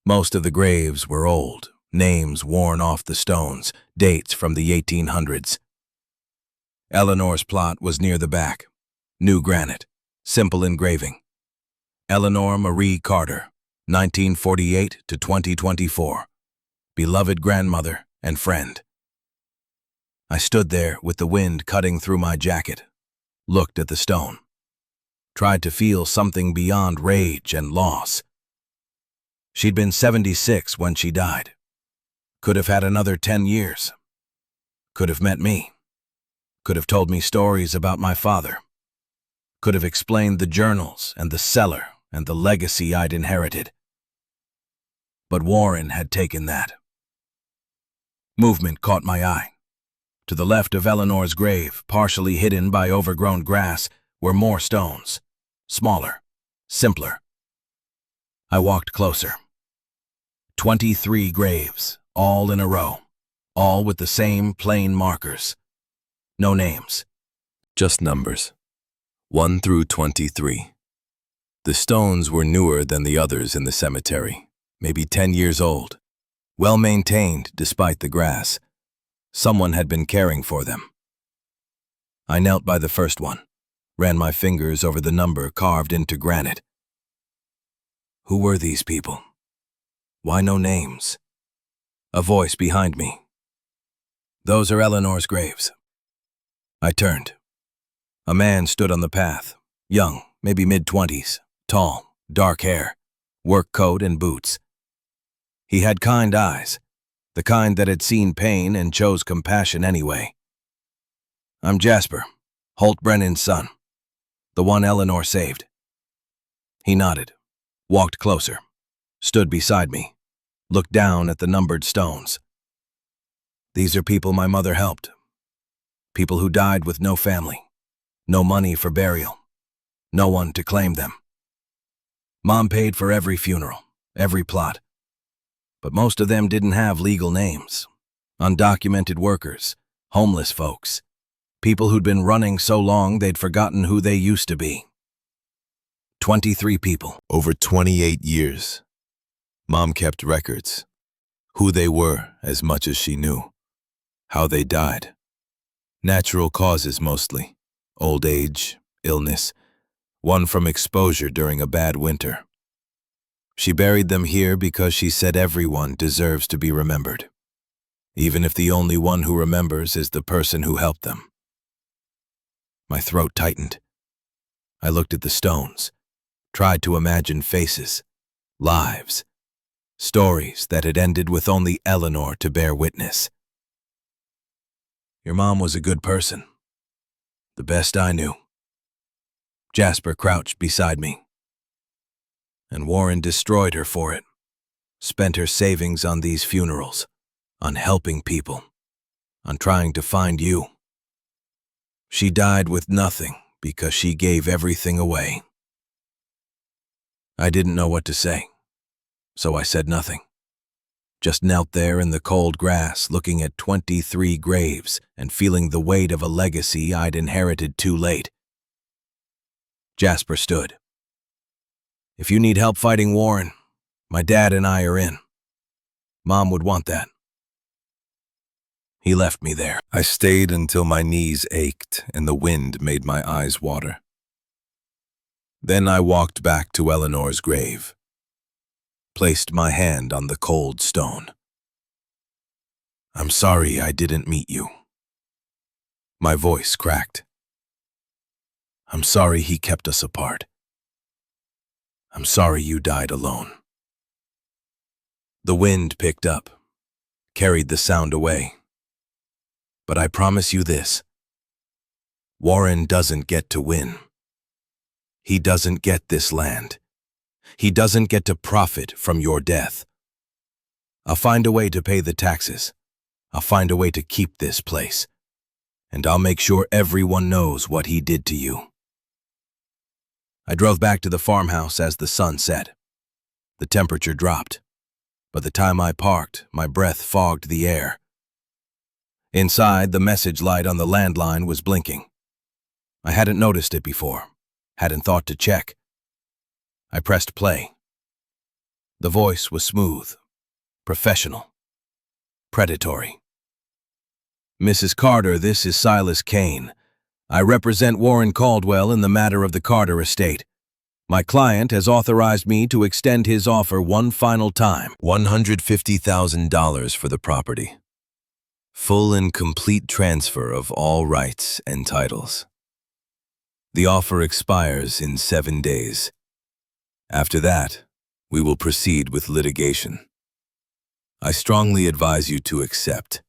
Most of the graves were old, names worn off the stones, dates from the 1800s. Eleanor's plot was near the back. New granite, simple engraving. Eleanor Marie Carter, 1948 to 2024. Beloved grandmother and friend. I stood there with the wind cutting through my jacket, looked at the stone, tried to feel something beyond rage and loss. She'd been 76 when she died. Could have had another 10 years. Could have met me. Could have told me stories about my father. Could have explained the journals and the cellar and the legacy I'd inherited. But Warren had taken that. Movement caught my eye. To the left of Eleanor's grave, partially hidden by overgrown grass, were more stones. Smaller. Simpler. I walked closer. 23 graves, all in a row. All with the same plain markers. No names. Just numbers. 1 through 23. The stones were newer than the others in the cemetery, maybe 10 years old. Well maintained despite the grass. Someone had been caring for them. I knelt by the first one, ran my fingers over the number carved into granite. Who were these people? Why no names? A voice behind me. Those are Eleanor's graves. I turned. A man stood on the path, young, maybe mid-20s, tall, dark hair, work coat and boots. He had kind eyes, the kind that had seen pain and chose compassion anyway. I'm Jasper, Holt Brennan's son, the one Eleanor saved. He nodded, walked closer, stood beside me, looked down at the numbered stones. These are people my mother helped. People who died with no family, no money for burial, no one to claim them. Mom paid for every funeral, every plot. But most of them didn't have legal names. Undocumented workers, homeless folks, people who'd been running so long they'd forgotten who they used to be. 23 people. Over 28 years. Mom kept records. Who they were as much as she knew. How they died. Natural causes mostly. Old age, illness. One from exposure during a bad winter. She buried them here because she said everyone deserves to be remembered, even if the only one who remembers is the person who helped them. My throat tightened. I looked at the stones, tried to imagine faces, lives, stories that had ended with only Eleanor to bear witness. Your mom was a good person, the best I knew. Jasper crouched beside me. And Warren destroyed her for it, spent her savings on these funerals, on helping people, on trying to find you. She died with nothing because she gave everything away. I didn't know what to say, so I said nothing. Just knelt there in the cold grass looking at 23 graves and feeling the weight of a legacy I'd inherited too late. Jasper stood. If you need help fighting Warren, my dad and I are in. Mom would want that. He left me there. I stayed until my knees ached and the wind made my eyes water. Then I walked back to Eleanor's grave, placed my hand on the cold stone. I'm sorry I didn't meet you. My voice cracked. I'm sorry he kept us apart. I'm sorry you died alone. The wind picked up, carried the sound away. But I promise you this. Warren doesn't get to win. He doesn't get this land. He doesn't get to profit from your death. I'll find a way to pay the taxes. I'll find a way to keep this place. And I'll make sure everyone knows what he did to you. I drove back to the farmhouse as the sun set. The temperature dropped. By the time I parked, my breath fogged the air. Inside, the message light on the landline was blinking. I hadn't noticed it before, hadn't thought to check. I pressed play. The voice was smooth, professional, predatory. Mrs. Carter, this is Silas Kane. I represent Warren Caldwell in the matter of the Carter estate. My client has authorized me to extend his offer one final time. $150,000 for the property. Full and complete transfer of all rights and titles. The offer expires in 7 days. After that, We will proceed with litigation. I strongly advise you to accept.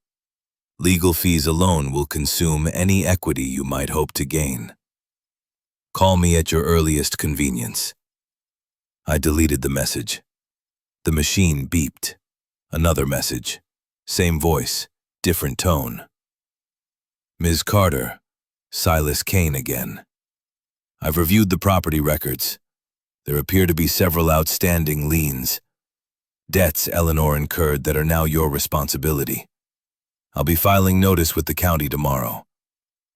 Legal fees alone will consume any equity you might hope to gain. Call me at your earliest convenience. I deleted the message. The machine beeped. Another message. Same voice, different tone. Ms. Carter, Silas Kane again. I've reviewed the property records. There appear to be several outstanding liens. Debts Eleanor incurred that are now your responsibility. I'll be filing notice with the county tomorrow.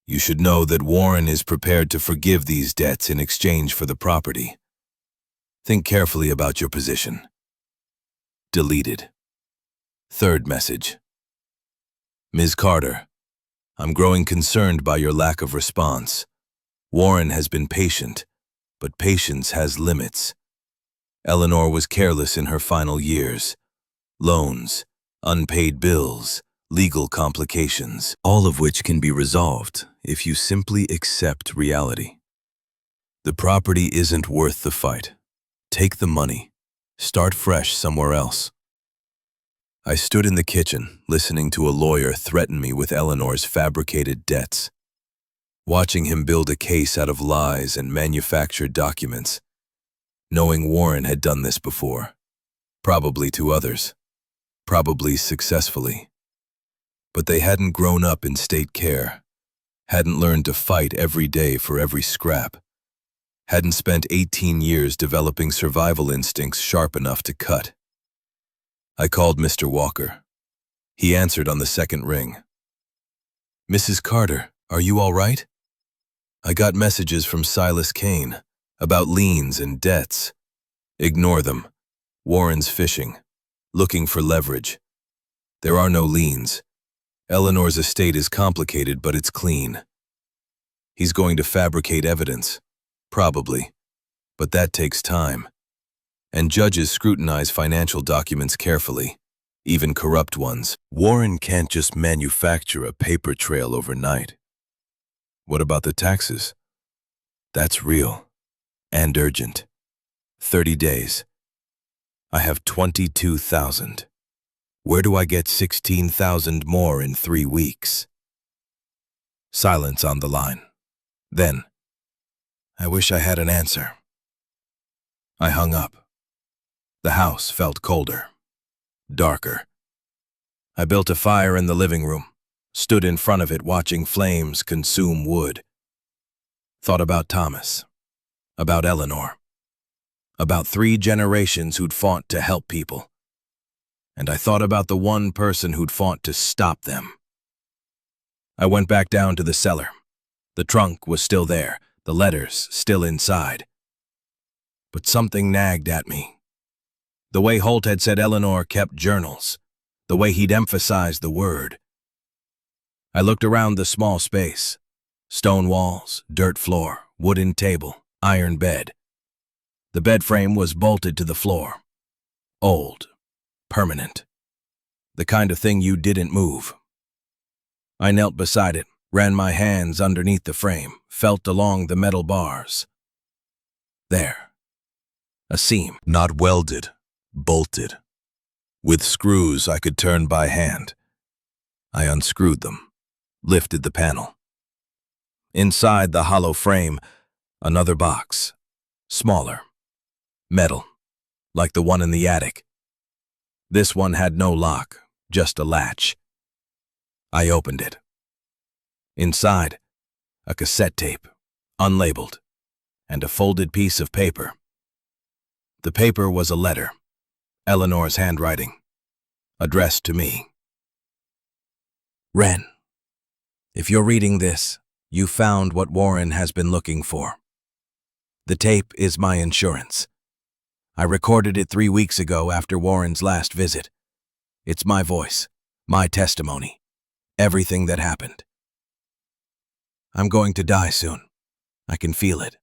You should know that Warren is prepared to forgive these debts in exchange for the property. Think carefully about your position. Deleted. Third message. Ms. Carter, I'm growing concerned by your lack of response. Warren has been patient, but patience has limits. Eleanor was careless in her final years. Loans, unpaid bills, legal complications, all of which can be resolved if you simply accept reality. The property isn't worth the fight. Take the money. Start fresh somewhere else. I stood in the kitchen, listening to a lawyer threaten me with Eleanor's fabricated debts. Watching him build a case out of lies and manufactured documents, knowing Warren had done this before, probably to others, probably successfully. But they hadn't grown up in state care, hadn't learned to fight every day for every scrap, hadn't spent 18 years developing survival instincts sharp enough to cut. I called Mr. Walker. He answered on the second ring. Mrs. Carter, are you all right? I got messages from Silas Kane about liens and debts. Ignore them. Warren's fishing, looking for leverage. There are no liens. Eleanor's estate is complicated, but it's clean. He's going to fabricate evidence, probably, but that takes time. And judges scrutinize financial documents carefully, even corrupt ones. Warren can't just manufacture a paper trail overnight. What about the taxes? That's real and urgent. 30 days. I have 22,000. Where do I get 16,000 more in 3 weeks? Silence on the line. Then, I wish I had an answer. I hung up. The house felt colder, darker. I built a fire in the living room, stood in front of it watching flames consume wood. Thought about Thomas, about Eleanor, about 3 generations who'd fought to help people. And I thought about the one person who'd fought to stop them. I went back down to the cellar. The trunk was still there, the letters still inside. But something nagged at me. The way Holt had said Eleanor kept journals, the way he'd emphasized the word. I looked around the small space. Stone walls, dirt floor, wooden table, iron bed. The bed frame was bolted to the floor. Old, permanent. The kind of thing you didn't move. I knelt beside it, ran my hands underneath the frame, felt along the metal bars. There. A seam. Not welded, bolted. With screws I could turn by hand. I unscrewed them. Lifted the panel. Inside the hollow frame, another box, smaller, metal, like the one in the attic. This one had no lock, just a latch. I opened it. Inside, a cassette tape, unlabeled, and a folded piece of paper. The paper was a letter, Eleanor's handwriting, addressed to me. Wren. If you're reading this, you found what Warren has been looking for. The tape is my insurance. I recorded it 3 weeks ago after Warren's last visit. It's my voice, my testimony, everything that happened. I'm going to die soon. I can feel it.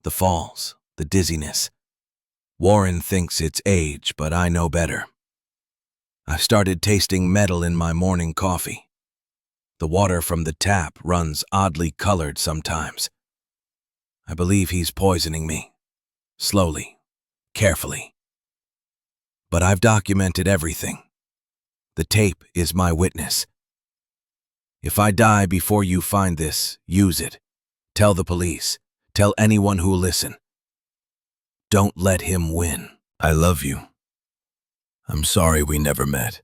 The falls, the dizziness. Warren thinks it's age, but I know better. I've started tasting metal in my morning coffee. The water from the tap runs oddly colored sometimes. I believe he's poisoning me. Slowly, carefully. But I've documented everything. The tape is my witness. If I die before you find this, use it. Tell the police. Tell anyone who'll listen. Don't let him win. I love you. I'm sorry we never met.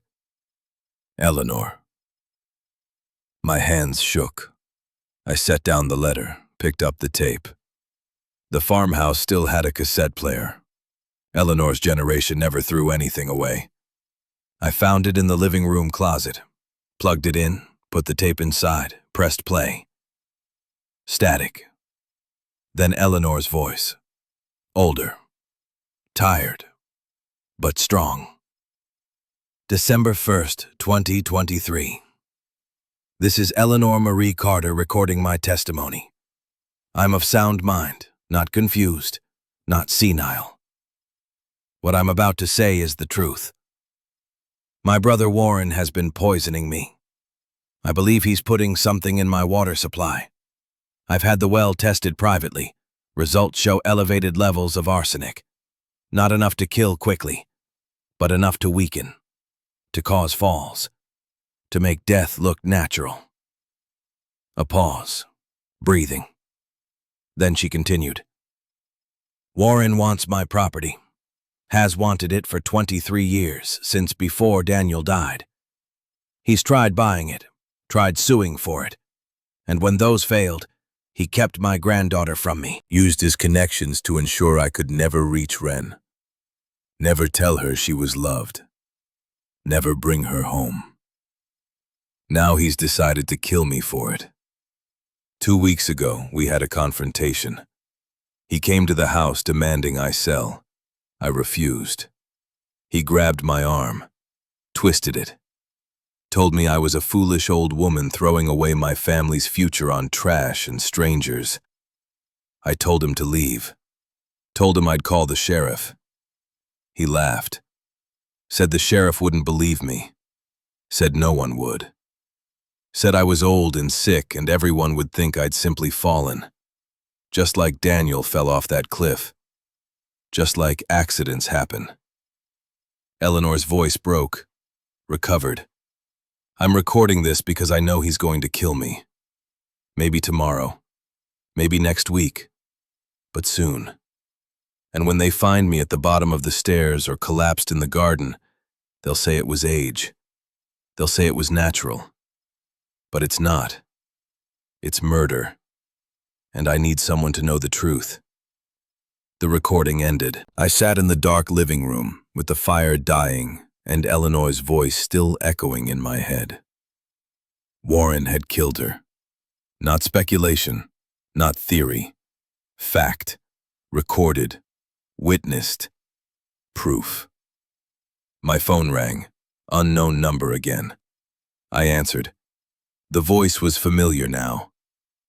Eleanor. My hands shook. I set down the letter, picked up the tape. The farmhouse still had a cassette player. Eleanor's generation never threw anything away. I found it in the living room closet, plugged it in, put the tape inside, pressed play. Static. Then Eleanor's voice. Older. Tired. But strong. December 1st, 2023. This is Eleanor Marie Carter recording my testimony. I'm of sound mind, not confused, not senile. What I'm about to say is the truth. My brother Warren has been poisoning me. I believe he's putting something in my water supply. I've had the well tested privately. Results show elevated levels of arsenic. Not enough to kill quickly, but enough to weaken, to cause falls, to make death look natural. A pause, breathing. Then she continued. Warren wants my property. Has wanted it for 23 years, since before Daniel died. He's tried buying it, tried suing for it, and when those failed, he kept my granddaughter from me. Used his connections to ensure I could never reach Wren. Never tell her she was loved. Never bring her home. Now he's decided to kill me for it. 2 weeks ago, we had a confrontation. He came to the house demanding I sell. I refused. He grabbed my arm, twisted it, told me I was a foolish old woman throwing away my family's future on trash and strangers. I told him to leave, told him I'd call the sheriff. He laughed, said the sheriff wouldn't believe me, said no one would, said I was old and sick and everyone would think I'd simply fallen, just like Daniel fell off that cliff. Just like accidents happen. Eleanor's voice broke, recovered. I'm recording this because I know he's going to kill me. Maybe tomorrow, maybe next week, but soon. And when they find me at the bottom of the stairs or collapsed in the garden, they'll say it was age. They'll say it was natural. But it's not. It's murder. And I need someone to know the truth. The recording ended. I sat in the dark living room with the fire dying and Eleanor's voice still echoing in my head. Warren had killed her. Not speculation, not theory. Fact. Recorded. Witnessed. Proof. My phone rang. Unknown number again. I answered. The voice was familiar now.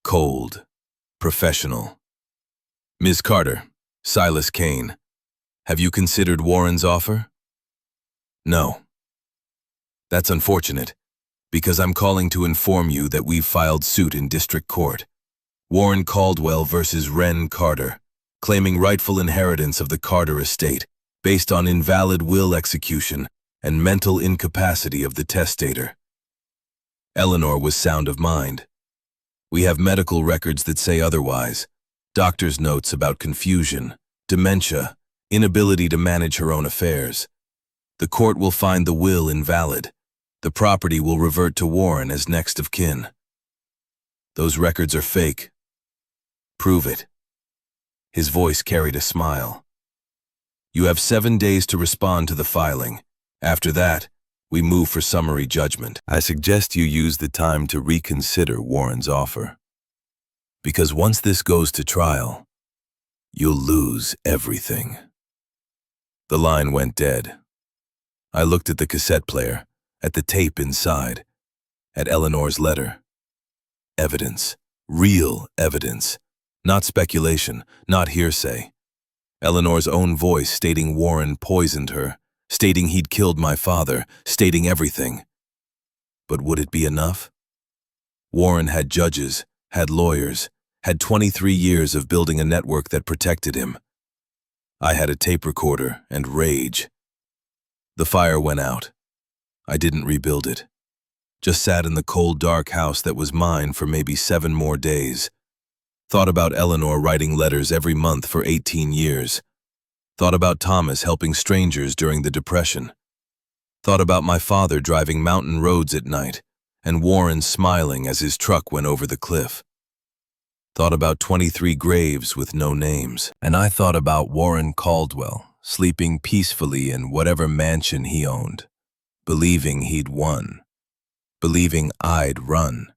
Cold. Professional. Ms. Carter. Silas Kane, have you considered Warren's offer? No. That's unfortunate, because I'm calling to inform you that we've filed suit in district court. Warren Caldwell versus Wren Carter, claiming rightful inheritance of the Carter estate based on invalid will execution and mental incapacity of the testator. Eleanor was sound of mind. We have medical records that say otherwise. Doctor's notes about confusion, dementia, inability to manage her own affairs. The court will find the will invalid. The property will revert to Warren as next of kin. Those records are fake. Prove it. His voice carried a smile. You have 7 days to respond to the filing. After that, we move for summary judgment. I suggest you use the time to reconsider Warren's offer. Because once this goes to trial, you'll lose everything. The line went dead. I looked at the cassette player, at the tape inside, at Eleanor's letter. Evidence. Real evidence. Not speculation, not hearsay. Eleanor's own voice stating Warren poisoned her, stating he'd killed my father, stating everything. But would it be enough? Warren had judges, had lawyers, had 23 years of building a network that protected him. I had a tape recorder and rage. The fire went out. I didn't rebuild it. Just sat in the cold, dark house that was mine for maybe 7 more days. Thought about Eleanor writing letters every month for 18 years. Thought about Thomas helping strangers during the Depression. Thought about my father driving mountain roads at night, and Warren smiling as his truck went over the cliff. Thought about 23 graves with no names. And I thought about Warren Caldwell, sleeping peacefully in whatever mansion he owned, believing he'd won, believing I'd run,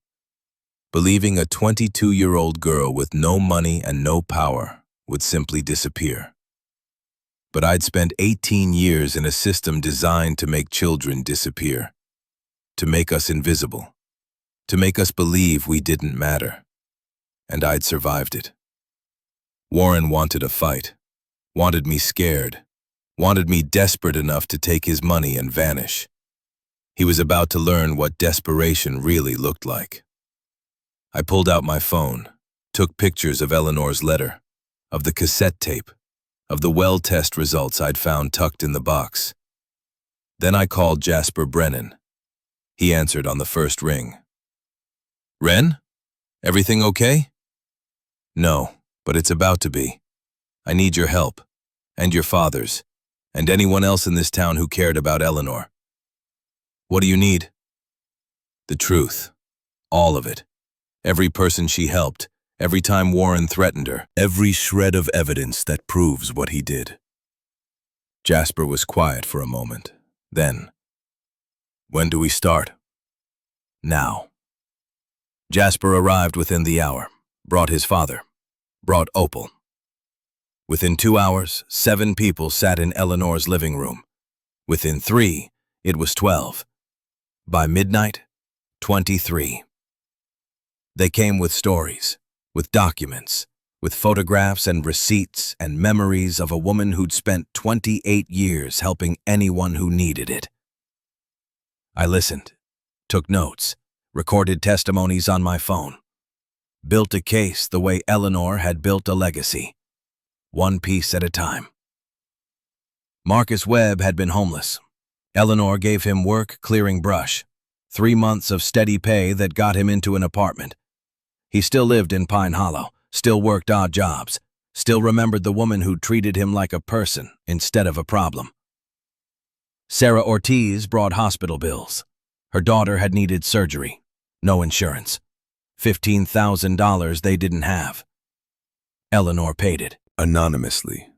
believing a 22-year-old girl with no money and no power would simply disappear. But I'd spent 18 years in a system designed to make children disappear, to make us invisible, to make us believe we didn't matter. And I'd survived it. Warren wanted a fight, wanted me scared, wanted me desperate enough to take his money and vanish. He was about to learn what desperation really looked like. I pulled out my phone, took pictures of Eleanor's letter, of the cassette tape, of the well test results I'd found tucked in the box. Then I called Jasper Brennan. He answered on the first ring. "Ren? Everything okay?" "No, but it's about to be. I need your help, and your father's, and anyone else in this town who cared about Eleanor." "What do you need?" "The truth. All of it. Every person she helped, every time Warren threatened her, every shred of evidence that proves what he did." Jasper was quiet for a moment. Then, "When do we start?" "Now." Jasper arrived within the hour, brought his father, brought Opal. Within 2 hours, 7 people sat in Eleanor's living room. Within 3, it was 12. By midnight, 23. They came with stories, with documents, with photographs and receipts and memories of a woman who'd spent 28 years helping anyone who needed it. I listened, took notes, recorded testimonies on my phone, built a case the way Eleanor had built a legacy, one piece at a time. Marcus Webb had been homeless. Eleanor gave him work clearing brush, 3 months of steady pay that got him into an apartment. He still lived in Pine Hollow, still worked odd jobs, still remembered the woman who treated him like a person instead of a problem. Sarah Ortiz brought hospital bills. Her daughter had needed surgery. No insurance. $15,000 they didn't have. Eleanor paid it. Anonymously.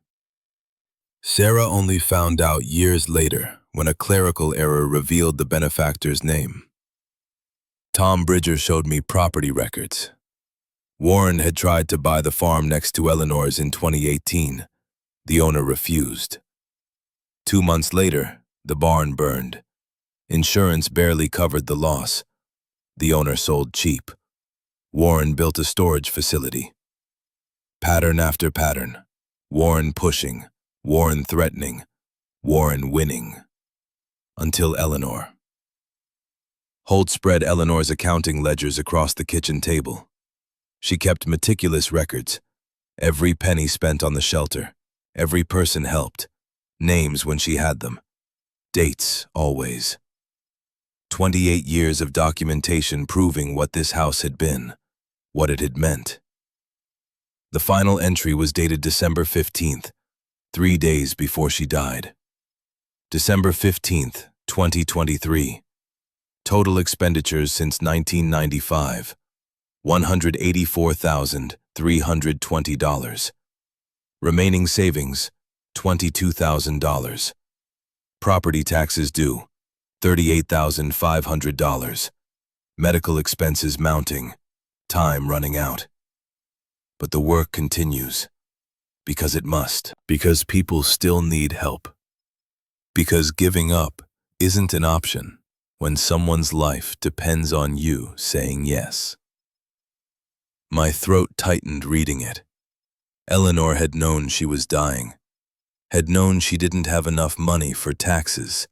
Sarah only found out years later when a clerical error revealed the benefactor's name. Tom Bridger showed me property records. Warren had tried to buy the farm next to Eleanor's in 2018. The owner refused. 2 months later, the barn burned. Insurance barely covered the loss. The owner sold cheap. Warren built a storage facility. Pattern after pattern. Warren pushing, Warren threatening, Warren winning. Until Eleanor. Holt spread Eleanor's accounting ledgers across the kitchen table. She kept meticulous records. Every penny spent on the shelter. Every person helped. Names when she had them. Dates, always. 28 years of documentation proving what this house had been, what it had meant. The final entry was dated December 15th, 3 days before she died. December 15th, 2023. Total expenditures since 1995, $184,320. Remaining savings, $22,000. Property taxes due, $38,500. Medical expenses mounting, time running out. But the work continues, because it must, because people still need help. Because giving up isn't an option when someone's life depends on you saying yes. My throat tightened reading it. Eleanor had known she was dying, had known she didn't have enough money for taxes,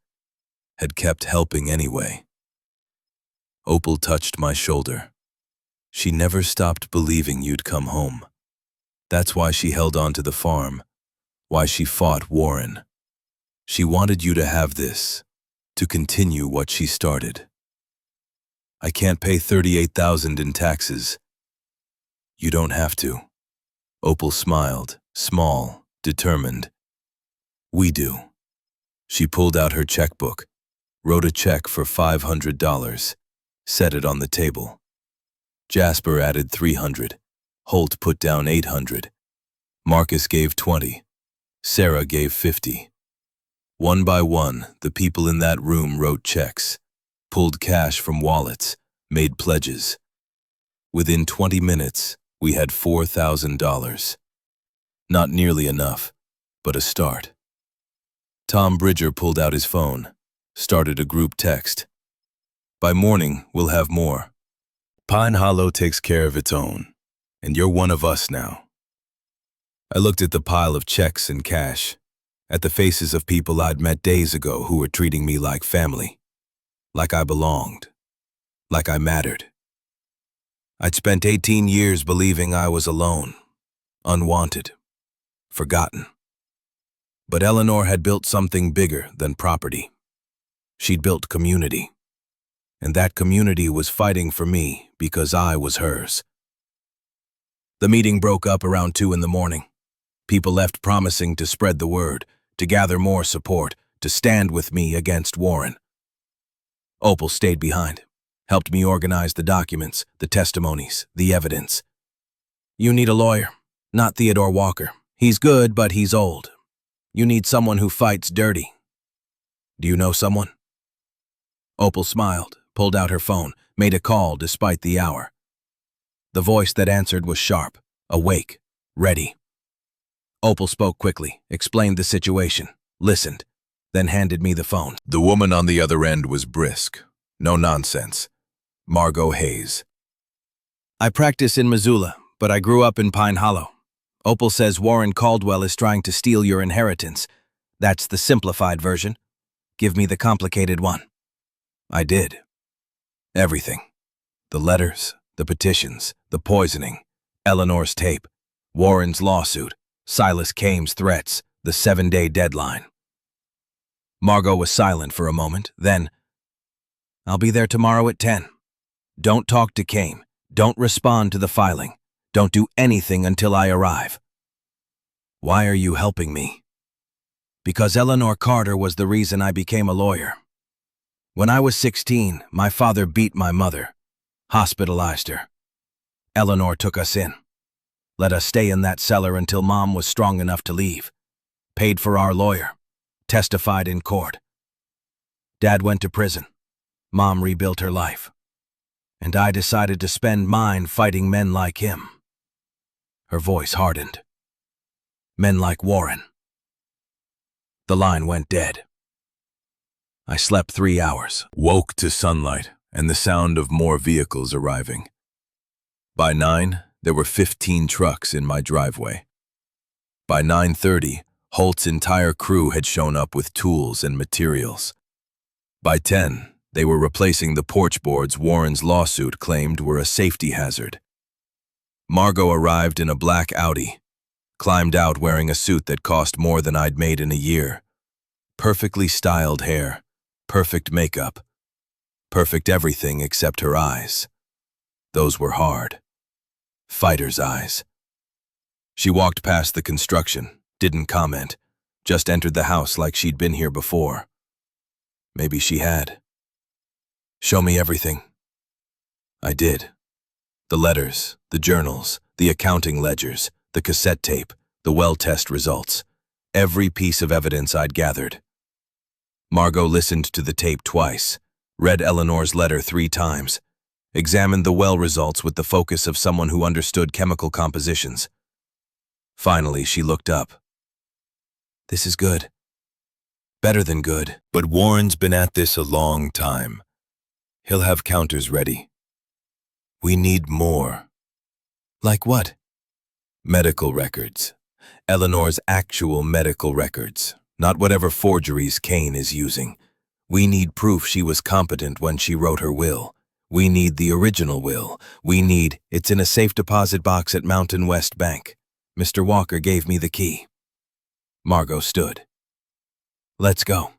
had kept helping anyway. Opal touched my shoulder. She never stopped believing you'd come home. That's why she held on to the farm, why she fought Warren. She wanted you to have this, to continue what she started. I can't pay $38,000 in taxes. You don't have to. Opal smiled, small, determined. We do. She pulled out her checkbook, wrote a check for $500, set it on the table. Jasper added $300. Holt put down $800. Marcus gave $20. Sarah gave $50. One by one, the people in that room wrote checks, pulled cash from wallets, made pledges. Within 20 minutes, we had $4,000. Not nearly enough, but a start. Tom Bridger pulled out his phone, started a group text. By morning, we'll have more. Pine Hollow takes care of its own, and you're one of us now. I looked at the pile of checks and cash, at the faces of people I'd met days ago who were treating me like family, like I belonged, like I mattered. I'd spent 18 years believing I was alone, unwanted, forgotten. But Eleanor had built something bigger than property. She'd built community. And that community was fighting for me because I was hers. The meeting broke up around 2 in the morning. People left promising to spread the word, to gather more support, to stand with me against Warren. Opal stayed behind, helped me organize the documents, the testimonies, the evidence. You need a lawyer, not Theodore Walker. He's good, but he's old. You need someone who fights dirty. Do you know someone? Opal smiled, pulled out her phone, made a call despite the hour. The voice that answered was sharp, awake, ready. Opal spoke quickly, explained the situation, listened, then handed me the phone. The woman on the other end was brisk. No nonsense. Margot Hayes. I practice in Missoula, but I grew up in Pine Hollow. Opal says Warren Caldwell is trying to steal your inheritance. That's the simplified version. Give me the complicated one. I did. Everything. The letters, the petitions, the poisoning, Eleanor's tape, Warren's lawsuit, Silas Kame's threats, the 7-day deadline. Margot was silent for a moment, then, I'll be there tomorrow at 10. Don't talk to Kame. Don't respond to the filing. Don't do anything until I arrive. Why are you helping me? Because Eleanor Carter was the reason I became a lawyer. When I was 16, my father beat my mother, hospitalized her. Eleanor took us in, let us stay in that cellar until Mom was strong enough to leave, paid for our lawyer, testified in court. Dad went to prison. Mom rebuilt her life. And I decided to spend mine fighting men like him. Her voice hardened. Men like Warren. The line went dead. I slept 3 hours. Woke to sunlight and the sound of more vehicles arriving. By 9, there were 15 trucks in my driveway. By 9:30, Holt's entire crew had shown up with tools and materials. By 10, they were replacing the porch boards Warren's lawsuit claimed were a safety hazard. Margot arrived in a black Audi, climbed out wearing a suit that cost more than I'd made in a year. Perfectly styled hair, perfect makeup, perfect everything except her eyes. Those were hard. Fighter's eyes. She walked past the construction, didn't comment, just entered the house like she'd been here before. Maybe she had. Show me everything. I did. The letters, the journals, the accounting ledgers, the cassette tape, the well test results, every piece of evidence I'd gathered. Margot listened to the tape twice, read Eleanor's letter 3 times, examined the well results with the focus of someone who understood chemical compositions. Finally, she looked up. This is good. Better than good. But Warren's been at this a long time. He'll have counters ready. We need more. Like what? Medical records. Eleanor's actual medical records, not whatever forgeries Kane is using. We need proof she was competent when she wrote her will. We need the original will. It's in a safe deposit box at Mountain West Bank. Mr. Walker gave me the key. Margot stood. Let's go.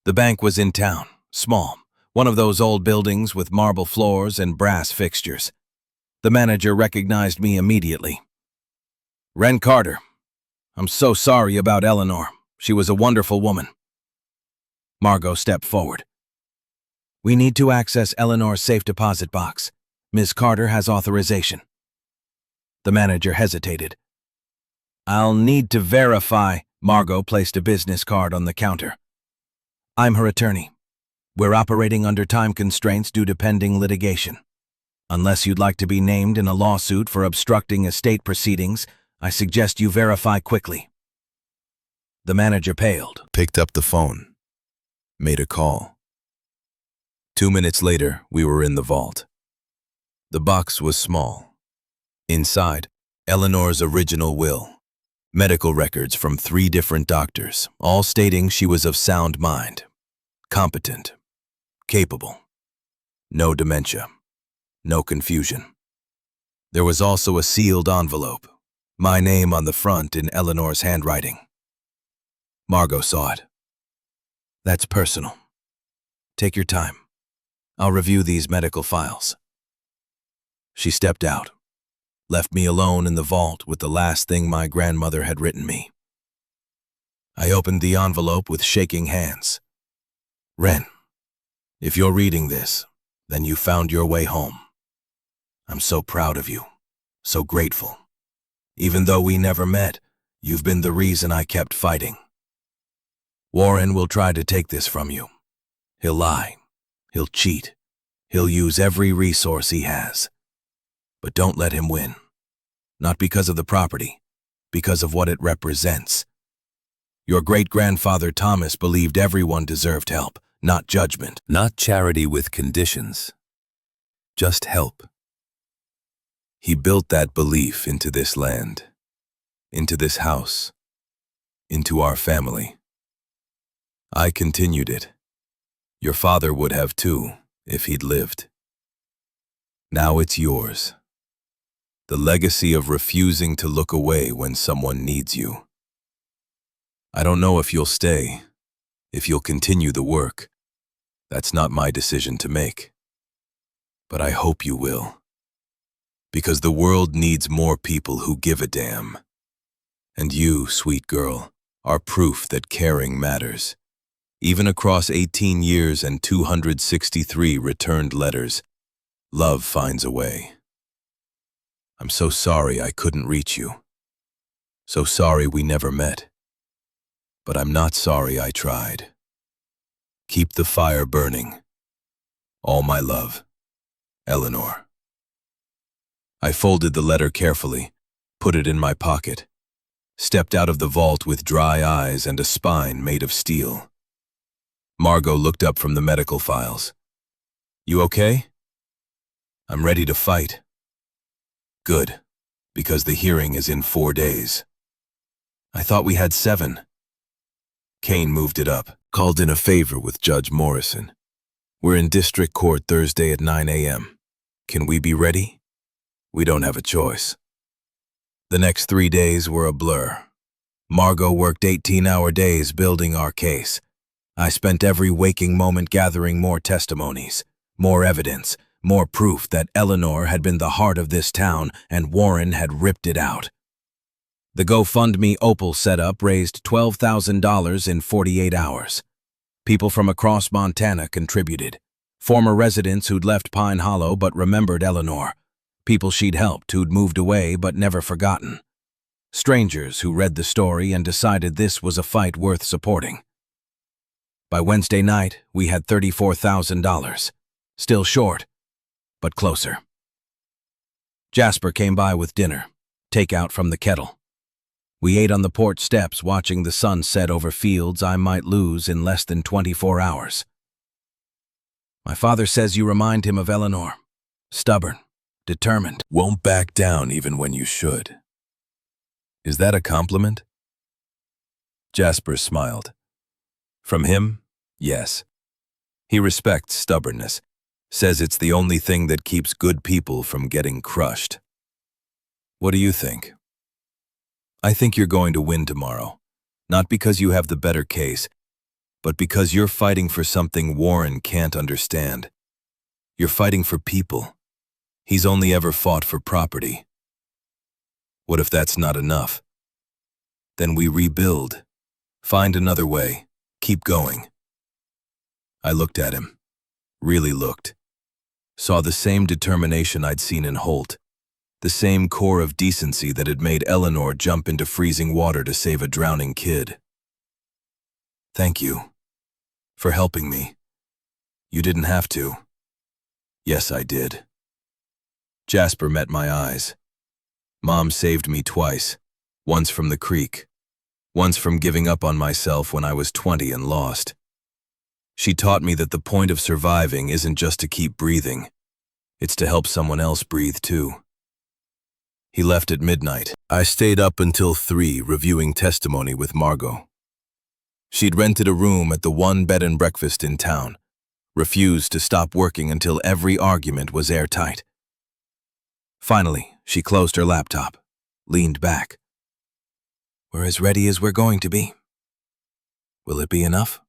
The bank was in town, small, one of those old buildings with marble floors and brass fixtures. The manager recognized me immediately. Ren Carter. I'm so sorry about Eleanor. She was a wonderful woman. Margot stepped forward. We need to access Eleanor's safe deposit box. Ms. Carter has authorization. The manager hesitated. I'll need to verify. Margot placed a business card on the counter. I'm her attorney. We're operating under time constraints due to pending litigation. Unless you'd like to be named in a lawsuit for obstructing estate proceedings, I suggest you verify quickly. The manager paled. Picked up the phone. Made a call. 2 minutes later, we were in the vault. The box was small. Inside, Eleanor's original will. Medical records from 3 different doctors, all stating she was of sound mind, competent, capable, no dementia, no confusion. There was also a sealed envelope, my name on the front in Eleanor's handwriting. Margot saw it. That's personal. Take your time. I'll review these medical files. She stepped out, left me alone in the vault with the last thing my grandmother had written me. I opened the envelope with shaking hands. Ren, if you're reading this, then you found your way home. I'm so proud of you, so grateful. Even though we never met, you've been the reason I kept fighting. Warren will try to take this from you. He'll lie. He'll cheat. He'll use every resource he has. But don't let him win. Not because of the property, because of what it represents. Your great-grandfather Thomas believed everyone deserved help, not judgment. Not charity with conditions. Just help. He built that belief into this land, into this house, into our family. I continued it. Your father would have too, if he'd lived. Now it's yours. The legacy of refusing to look away when someone needs you. I don't know if you'll stay, if you'll continue the work. That's not my decision to make. But I hope you will. Because the world needs more people who give a damn. And you, sweet girl, are proof that caring matters. Even across 18 years and 263 returned letters, love finds a way. I'm so sorry I couldn't reach you. So sorry we never met. But I'm not sorry I tried. Keep the fire burning. All my love, Eleanor. I folded the letter carefully, put it in my pocket, stepped out of the vault with dry eyes and a spine made of steel. Margot looked up from the medical files. You okay? I'm ready to fight. Good, because the hearing is in 4 days. I thought we had 7. Kane moved it up, called in a favor with Judge Morrison. We're in district court Thursday at 9 a.m. Can we be ready? We don't have a choice. The next 3 days were a blur. Margot worked 18-hour days building our case. I spent every waking moment gathering more testimonies, more evidence, more proof that Eleanor had been the heart of this town and Warren had ripped it out. The GoFundMe Opal setup raised $12,000 in 48 hours. People from across Montana contributed. Former residents who'd left Pine Hollow but remembered Eleanor. People she'd helped who'd moved away but never forgotten. Strangers who read the story and decided this was a fight worth supporting. By Wednesday night, we had $34,000. Still short, but closer. Jasper came by with dinner, takeout from the kettle. We ate on the porch steps watching the sun set over fields I might lose in less than 24 hours. My father says you remind him of Eleanor. Stubborn, determined. Won't back down even when you should. Is that a compliment? Jasper smiled. From him? Yes. He respects stubbornness, says it's the only thing that keeps good people from getting crushed. What do you think? I think you're going to win tomorrow. Not because you have the better case, but because you're fighting for something Warren can't understand. You're fighting for people. He's only ever fought for property. What if that's not enough? Then we rebuild. Find another way. Keep going. I looked at him. Really looked. Saw the same determination I'd seen in Holt. The same core of decency that had made Eleanor jump into freezing water to save a drowning kid. Thank you. For helping me. You didn't have to. Yes, I did. Jasper met my eyes. Mom saved me twice. Once from the creek. Once from giving up on myself when I was 20 and lost. She taught me that the point of surviving isn't just to keep breathing. It's to help someone else breathe too. He left at midnight. I stayed up until 3 reviewing testimony with Margot. She'd rented a room at the one bed and breakfast in town, refused to stop working until every argument was airtight. Finally, she closed her laptop, leaned back. We're as ready as we're going to be. Will it be enough?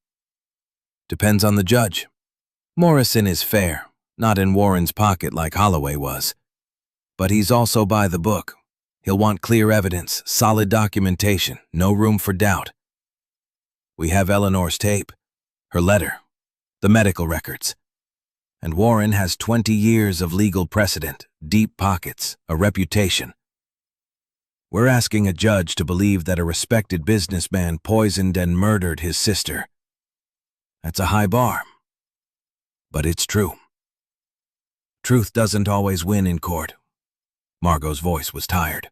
Depends on the judge. Morrison is fair, not in Warren's pocket like Holloway was. But he's also by the book. He'll want clear evidence, solid documentation, no room for doubt. We have Eleanor's tape, her letter, the medical records. And Warren has 20 years of legal precedent, deep pockets, a reputation. We're asking a judge to believe that a respected businessman poisoned and murdered his sister. That's a high bar. But it's true. Truth doesn't always win in court. Margot's voice was tired.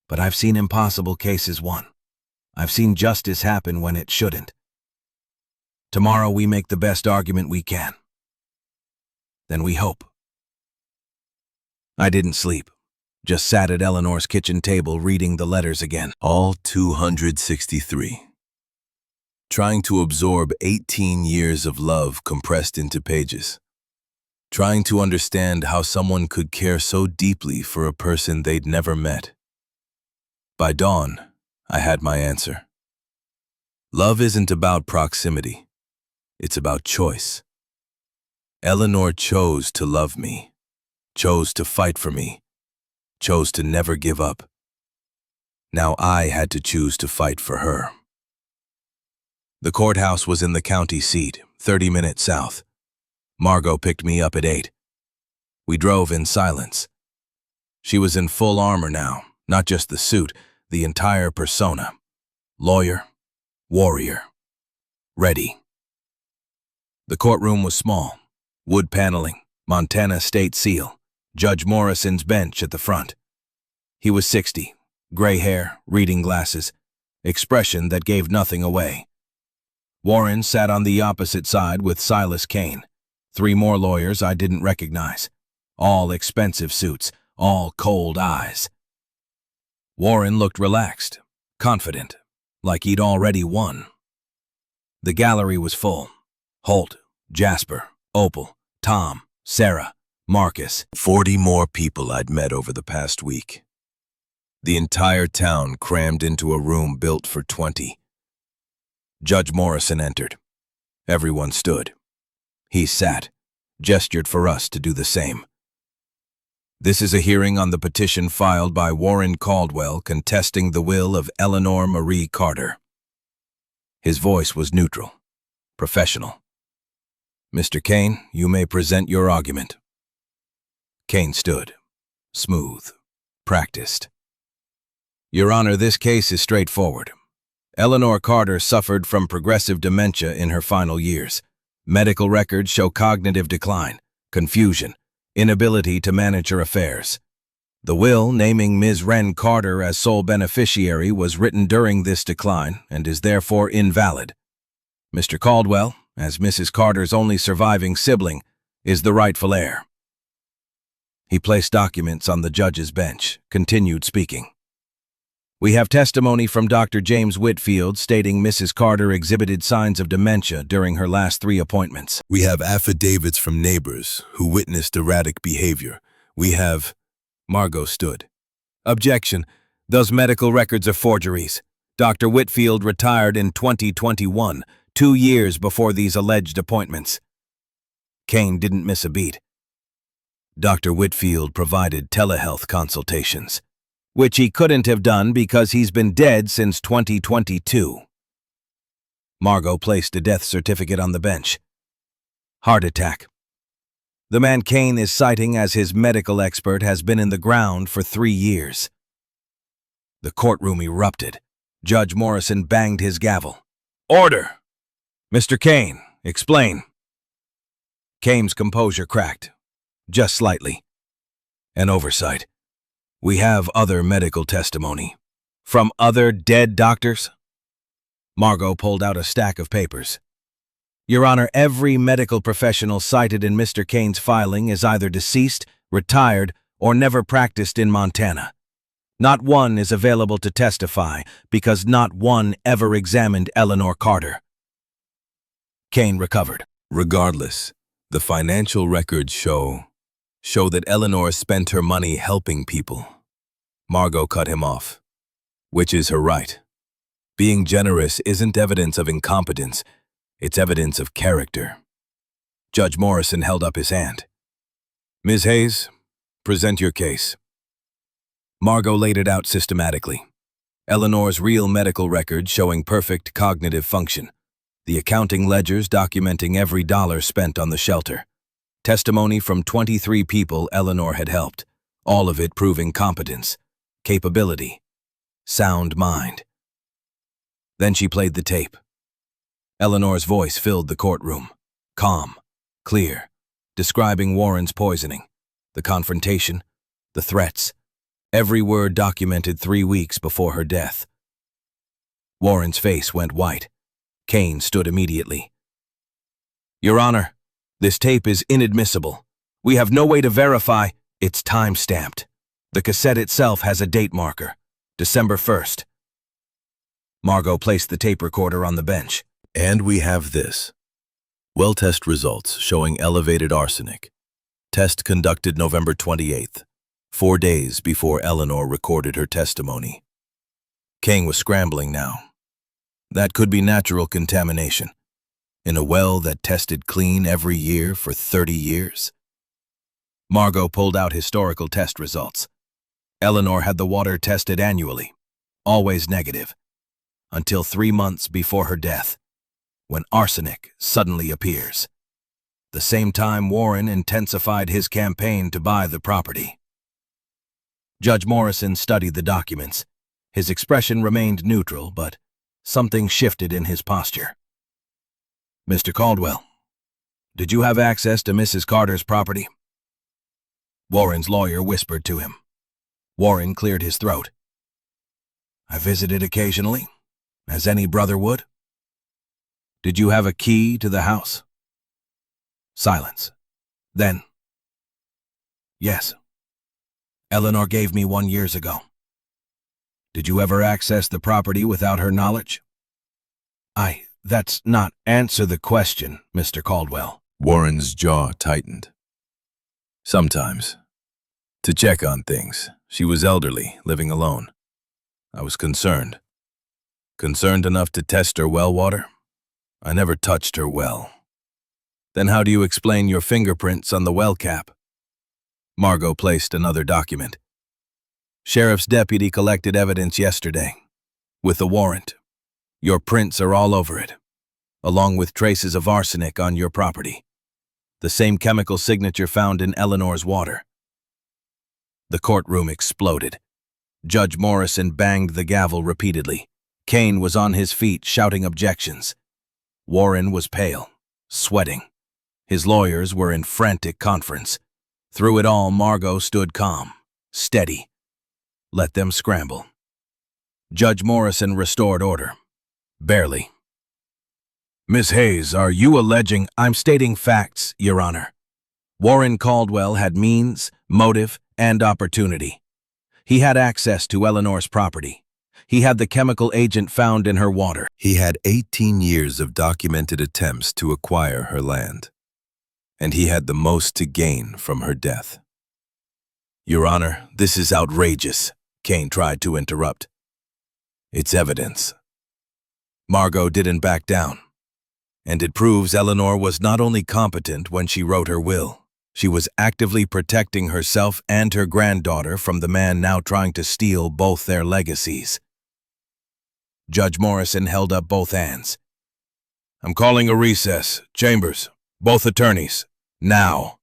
But I've seen impossible cases won. I've seen justice happen when it shouldn't. Tomorrow we make the best argument we can. Then we hope. I didn't sleep. Just sat at Eleanor's kitchen table reading the letters again. All 263. Trying to absorb 18 years of love compressed into pages. Trying to understand how someone could care so deeply for a person they'd never met. By dawn, I had my answer. Love isn't about proximity. It's about choice. Eleanor chose to love me, chose to fight for me, chose to never give up. Now I had to choose to fight for her. The courthouse was in the county seat, 30 minutes south. Margot picked me up at 8. We drove in silence. She was in full armor now, not just the suit, the entire persona. Lawyer, warrior, ready. The courtroom was small, wood paneling, Montana state seal, Judge Morrison's bench at the front. He was 60, gray hair, reading glasses, expression that gave nothing away. Warren sat on the opposite side with Silas Kane. 3 more lawyers I didn't recognize. All expensive suits, all cold eyes. Warren looked relaxed, confident, like he'd already won. The gallery was full. Holt, Jasper, Opal, Tom, Sarah, Marcus. 40 more people I'd met over the past week. The entire town crammed into a room built for 20. Judge Morrison entered. Everyone stood. He sat, gestured for us to do the same. This is a hearing on the petition filed by Warren Caldwell contesting the will of Eleanor Marie Carter. His voice was neutral, professional. Mr. Kane, you may present your argument. Kane stood, smooth, practiced. Your Honor, this case is straightforward. Eleanor Carter suffered from progressive dementia in her final years. Medical records show cognitive decline, confusion, inability to manage her affairs. The will naming Ms. Wren Carter as sole beneficiary was written during this decline and is therefore invalid. Mr. Caldwell, as Mrs. Carter's only surviving sibling, is the rightful heir. He placed documents on the judge's bench, continued speaking. We have testimony from Dr. James Whitfield stating Mrs. Carter exhibited signs of dementia during her last 3 appointments. We have affidavits from neighbors who witnessed erratic behavior. We have... Margot stood. Objection. Those medical records are forgeries. Dr. Whitfield retired in 2021, 2 years before these alleged appointments. Kane didn't miss a beat. Dr. Whitfield provided telehealth consultations, which he couldn't have done because he's been dead since 2022. Margot placed a death certificate on the bench. Heart attack. The man Kane is citing as his medical expert has been in the ground for 3 years. The courtroom erupted. Judge Morrison banged his gavel. Order! Mr. Kane, explain. Kane's composure cracked, just slightly. An oversight. We have other medical testimony. From other dead doctors? Margot pulled out a stack of papers. Your Honor, every medical professional cited in Mr. Kane's filing is either deceased, retired, or never practiced in Montana. Not one is available to testify because not one ever examined Eleanor Carter. Kane recovered. Regardless, the financial records show that Eleanor spent her money helping people. Margot cut him off, which is her right. Being generous isn't evidence of incompetence, it's evidence of character. Judge Morrison held up his hand. Ms. Hayes, present your case. Margot laid it out systematically. Eleanor's real medical record showing perfect cognitive function. The accounting ledgers documenting every dollar spent on the shelter. Testimony from 23 people Eleanor had helped, all of it proving competence, capability, sound mind. Then she played the tape. Eleanor's voice filled the courtroom, calm, clear, describing Warren's poisoning, the confrontation, the threats, every word documented 3 weeks before her death. Warren's face went white. Kane stood immediately. Your Honor, this tape is inadmissible. We have no way to verify. It's time-stamped. The cassette itself has a date marker, December 1st. Margot placed the tape recorder on the bench. And we have this. Well test results showing elevated arsenic. Test conducted November 28th, 4 days before Eleanor recorded her testimony. Kane was scrambling now. That could be natural contamination. In a well that tested clean every year for 30 years. Margot pulled out historical test results. Eleanor had the water tested annually, always negative, until 3 months before her death, when arsenic suddenly appears. The same time Warren intensified his campaign to buy the property. Judge Morrison studied the documents. His expression remained neutral, but something shifted in his posture. Mr. Caldwell, did you have access to Mrs. Carter's property? Warren's lawyer whispered to him. Warren cleared his throat. I visited occasionally, as any brother would. Did you have a key to the house? Silence. Then, yes. Eleanor gave me one years ago. Did you ever access the property without her knowledge? That's not answer the question, Mr. Caldwell. Warren's jaw tightened. Sometimes. To check on things. She was elderly, living alone. I was concerned. Concerned enough to test her well water? I never touched her well. Then how do you explain your fingerprints on the well cap? Margot placed another document. Sheriff's deputy collected evidence yesterday. With a warrant. Your prints are all over it, along with traces of arsenic on your property. The same chemical signature found in Eleanor's water. The courtroom exploded. Judge Morrison banged the gavel repeatedly. Kane was on his feet shouting objections. Warren was pale, sweating. His lawyers were in frantic conference. Through it all, Margot stood calm, steady. Let them scramble. Judge Morrison restored order. Barely. Miss Hayes, are you alleging? I'm stating facts, Your Honor. Warren Caldwell had means, motive, and opportunity. He had access to Eleanor's property. He had the chemical agent found in her water. He had 18 years of documented attempts to acquire her land. And he had the most to gain from her death. Your Honor, this is outrageous, Kane tried to interrupt. It's evidence. Margot didn't back down. And it proves Eleanor was not only competent when she wrote her will, she was actively protecting herself and her granddaughter from the man now trying to steal both their legacies. Judge Morrison held up both hands. I'm calling a recess. Chambers, both attorneys, now.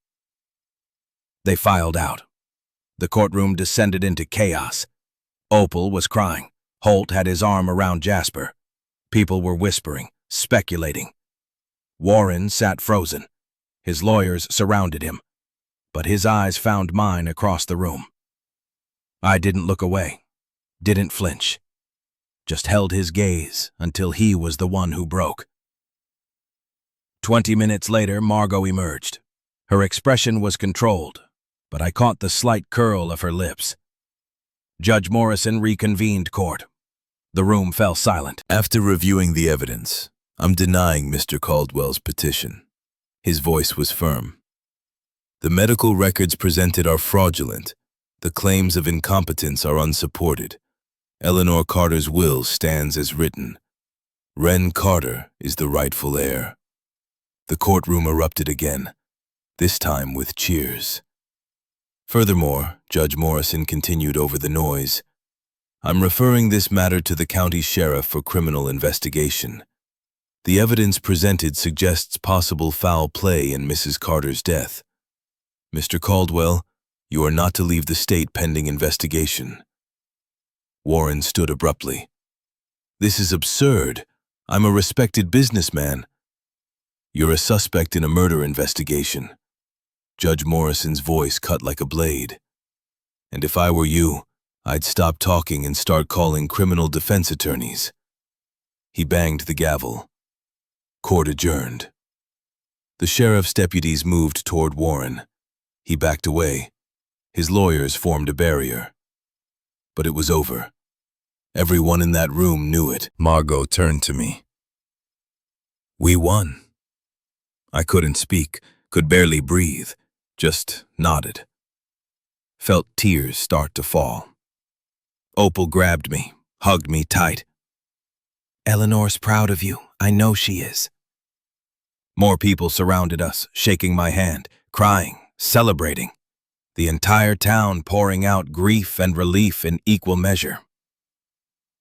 They filed out. The courtroom descended into chaos. Opal was crying. Holt had his arm around Jasper. People were whispering, speculating. Warren sat frozen. His lawyers surrounded him, but his eyes found mine across the room. I didn't look away, didn't flinch, just held his gaze until he was the one who broke. 20 minutes later, Margot emerged. Her expression was controlled, but I caught the slight curl of her lips. Judge Morrison reconvened court. The room fell silent. After reviewing the evidence, I'm denying Mr. Caldwell's petition. His voice was firm. The medical records presented are fraudulent. The claims of incompetence are unsupported. Eleanor Carter's will stands as written. Wren Carter is the rightful heir. The courtroom erupted again, this time with cheers. Furthermore, Judge Morrison continued over the noise. I'm referring this matter to the county sheriff for criminal investigation. The evidence presented suggests possible foul play in Mrs. Carter's death. Mr. Caldwell, you are not to leave the state pending investigation. Warren stood abruptly. This is absurd. I'm a respected businessman. You're a suspect in a murder investigation. Judge Morrison's voice cut like a blade. And if I were you, I'd stop talking and start calling criminal defense attorneys. He banged the gavel. Court adjourned. The sheriff's deputies moved toward Warren. He backed away. His lawyers formed a barrier. But it was over. Everyone in that room knew it. Margot turned to me. We won. I couldn't speak, could barely breathe, just nodded. Felt tears start to fall. Opal grabbed me, hugged me tight. Eleanor's proud of you. I know she is. More people surrounded us, shaking my hand, crying, celebrating. The entire town pouring out grief and relief in equal measure.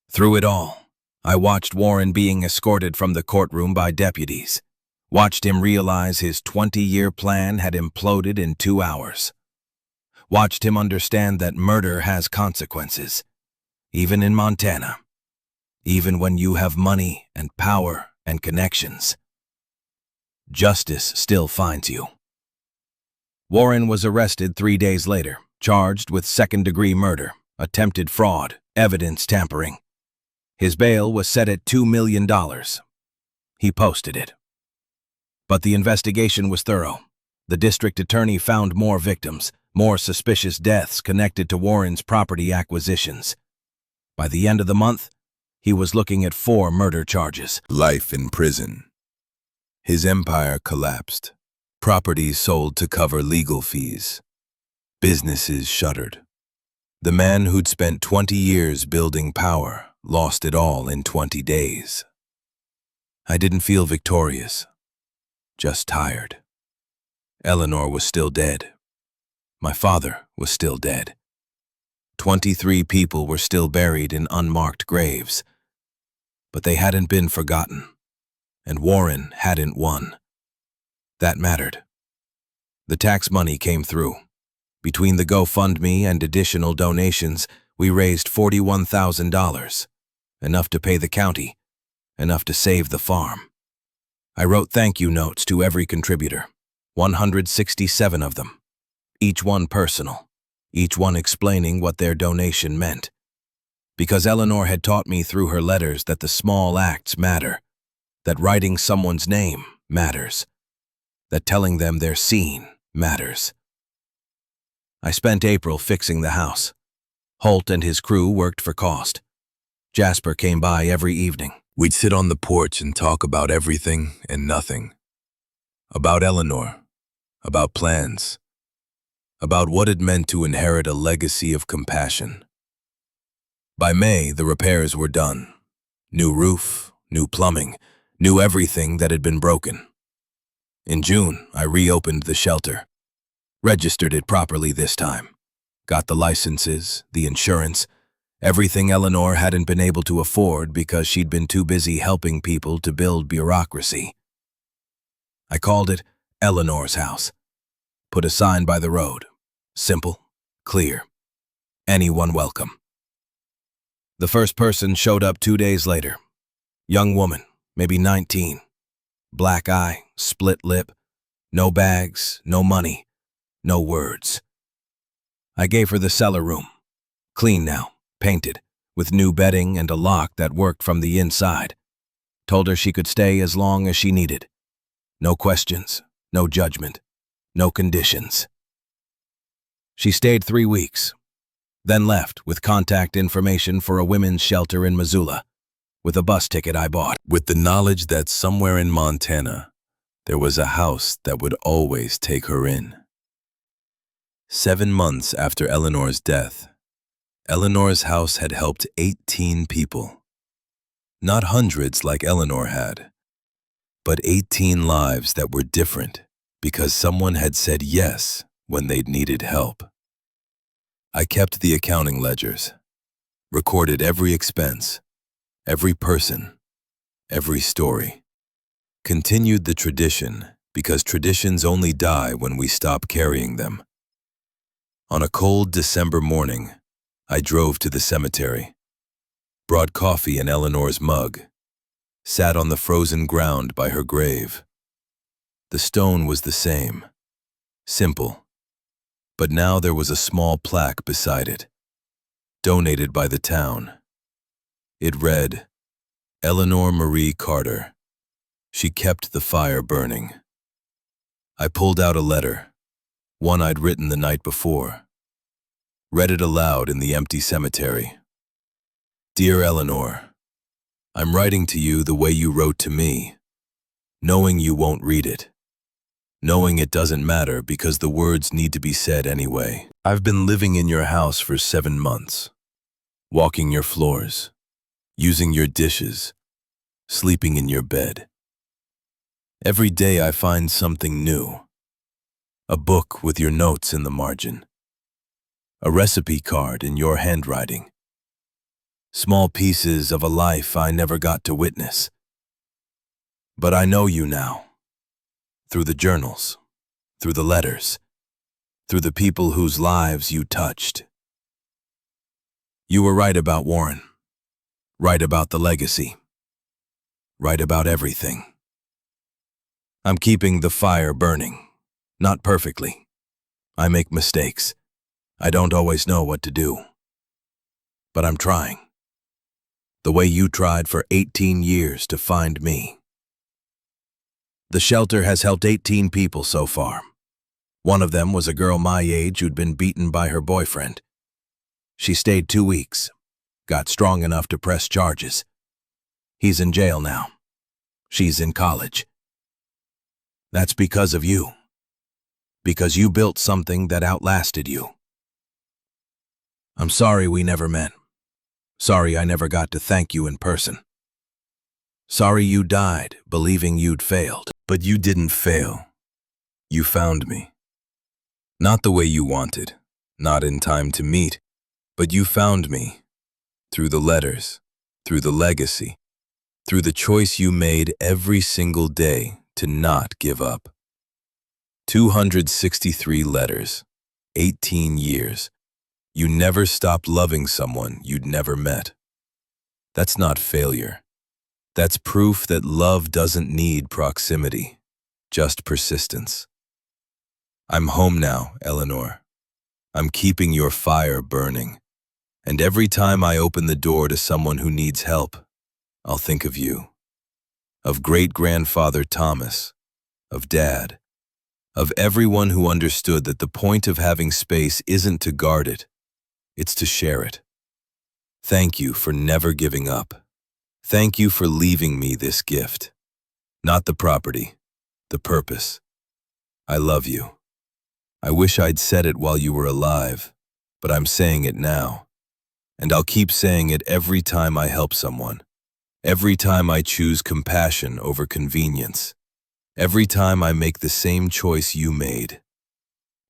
Through it all, I watched Warren being escorted from the courtroom by deputies. Watched him realize his 20-year plan had imploded in 2 hours. Watched him understand that murder has consequences, even in Montana, even when you have money and power and connections. Justice still finds you. Warren was arrested 3 days later, charged with second-degree murder, attempted fraud, evidence tampering. His bail was set at $2 million. He posted it. But the investigation was thorough. The district attorney found more victims, more suspicious deaths connected to Warren's property acquisitions. By the end of the month, he was looking at 4 murder charges. Life in prison. His empire collapsed. Properties sold to cover legal fees. Businesses shuttered. The man who'd spent 20 years building power lost it all in 20 days. I didn't feel victorious, just tired. Eleanor was still dead. My father was still dead. 23 people were still buried in unmarked graves. But they hadn't been forgotten, and Warren hadn't won. That mattered. The tax money came through. Between the GoFundMe and additional donations, we raised $41,000, enough to pay the county, enough to save the farm. I wrote thank you notes to every contributor, 167 of them, each one personal, each one explaining what their donation meant. Because Eleanor had taught me through her letters that the small acts matter, that writing someone's name matters, that telling them they're seen matters. I spent April fixing the house. Holt and his crew worked for cost. Jasper came by every evening. We'd sit on the porch and talk about everything and nothing. About Eleanor, about plans, about what it meant to inherit a legacy of compassion. By May, the repairs were done. New roof, new plumbing, new everything that had been broken. In June, I reopened the shelter. Registered it properly this time. Got the licenses, the insurance, everything Eleanor hadn't been able to afford because she'd been too busy helping people to build bureaucracy. I called it Eleanor's house. Put a sign by the road. Simple, clear. Anyone welcome. The first person showed up 2 days later. Young woman, maybe 19. Black eye, split lip. No bags, no money, no words. I gave her the cellar room. Clean now, painted, with new bedding and a lock that worked from the inside. Told her she could stay as long as she needed. No questions, no judgment, no conditions. She stayed 3 weeks, then left with contact information for a women's shelter in Missoula, with a bus ticket I bought. With the knowledge that somewhere in Montana, there was a house that would always take her in. 7 months after Eleanor's death, Eleanor's house had helped 18 people. Not hundreds like Eleanor had, but 18 lives that were different because someone had said yes when they'd needed help. I kept the accounting ledgers, recorded every expense, every person, every story. Continued the tradition because traditions only die when we stop carrying them. On a cold December morning, I drove to the cemetery, brought coffee in Eleanor's mug, sat on the frozen ground by her grave. The stone was the same, simple, but now there was a small plaque beside it, donated by the town. It read, Eleanor Marie Carter. She kept the fire burning. I pulled out a letter, one I'd written the night before. Read it aloud in the empty cemetery. Dear Eleanor, I'm writing to you the way you wrote to me, knowing you won't read it, knowing it doesn't matter because the words need to be said anyway. I've been living in your house for 7 months, walking your floors, using your dishes, sleeping in your bed. Every day I find something new. A book with your notes in the margin. A recipe card in your handwriting. Small pieces of a life I never got to witness. But I know you now. Through the journals, through the letters, through the people whose lives you touched. You were right about Warren. Right about the legacy. Right about everything. I'm keeping the fire burning. Not perfectly. I make mistakes. I don't always know what to do. But I'm trying. The way you tried for 18 years to find me. The shelter has helped 18 people so far. One of them was a girl my age who'd been beaten by her boyfriend. She stayed 2 weeks, got strong enough to press charges. He's in jail now. She's in college. That's because of you. Because you built something that outlasted you. I'm sorry we never met. Sorry I never got to thank you in person. Sorry you died believing you'd failed. But you didn't fail. You found me. Not the way you wanted, not in time to meet, but you found me. Through the letters, through the legacy, through the choice you made every single day to not give up. 263 letters, 18 years. You never stopped loving someone you'd never met. That's not failure. That's proof that love doesn't need proximity, just persistence. I'm home now, Eleanor. I'm keeping your fire burning. And every time I open the door to someone who needs help, I'll think of you. Of great-grandfather Thomas, of Dad, of everyone who understood that the point of having space isn't to guard it, it's to share it. Thank you for never giving up. Thank you for leaving me this gift. Not the property, the purpose. I love you. I wish I'd said it while you were alive, but I'm saying it now. And I'll keep saying it every time I help someone. Every time I choose compassion over convenience. Every time I make the same choice you made.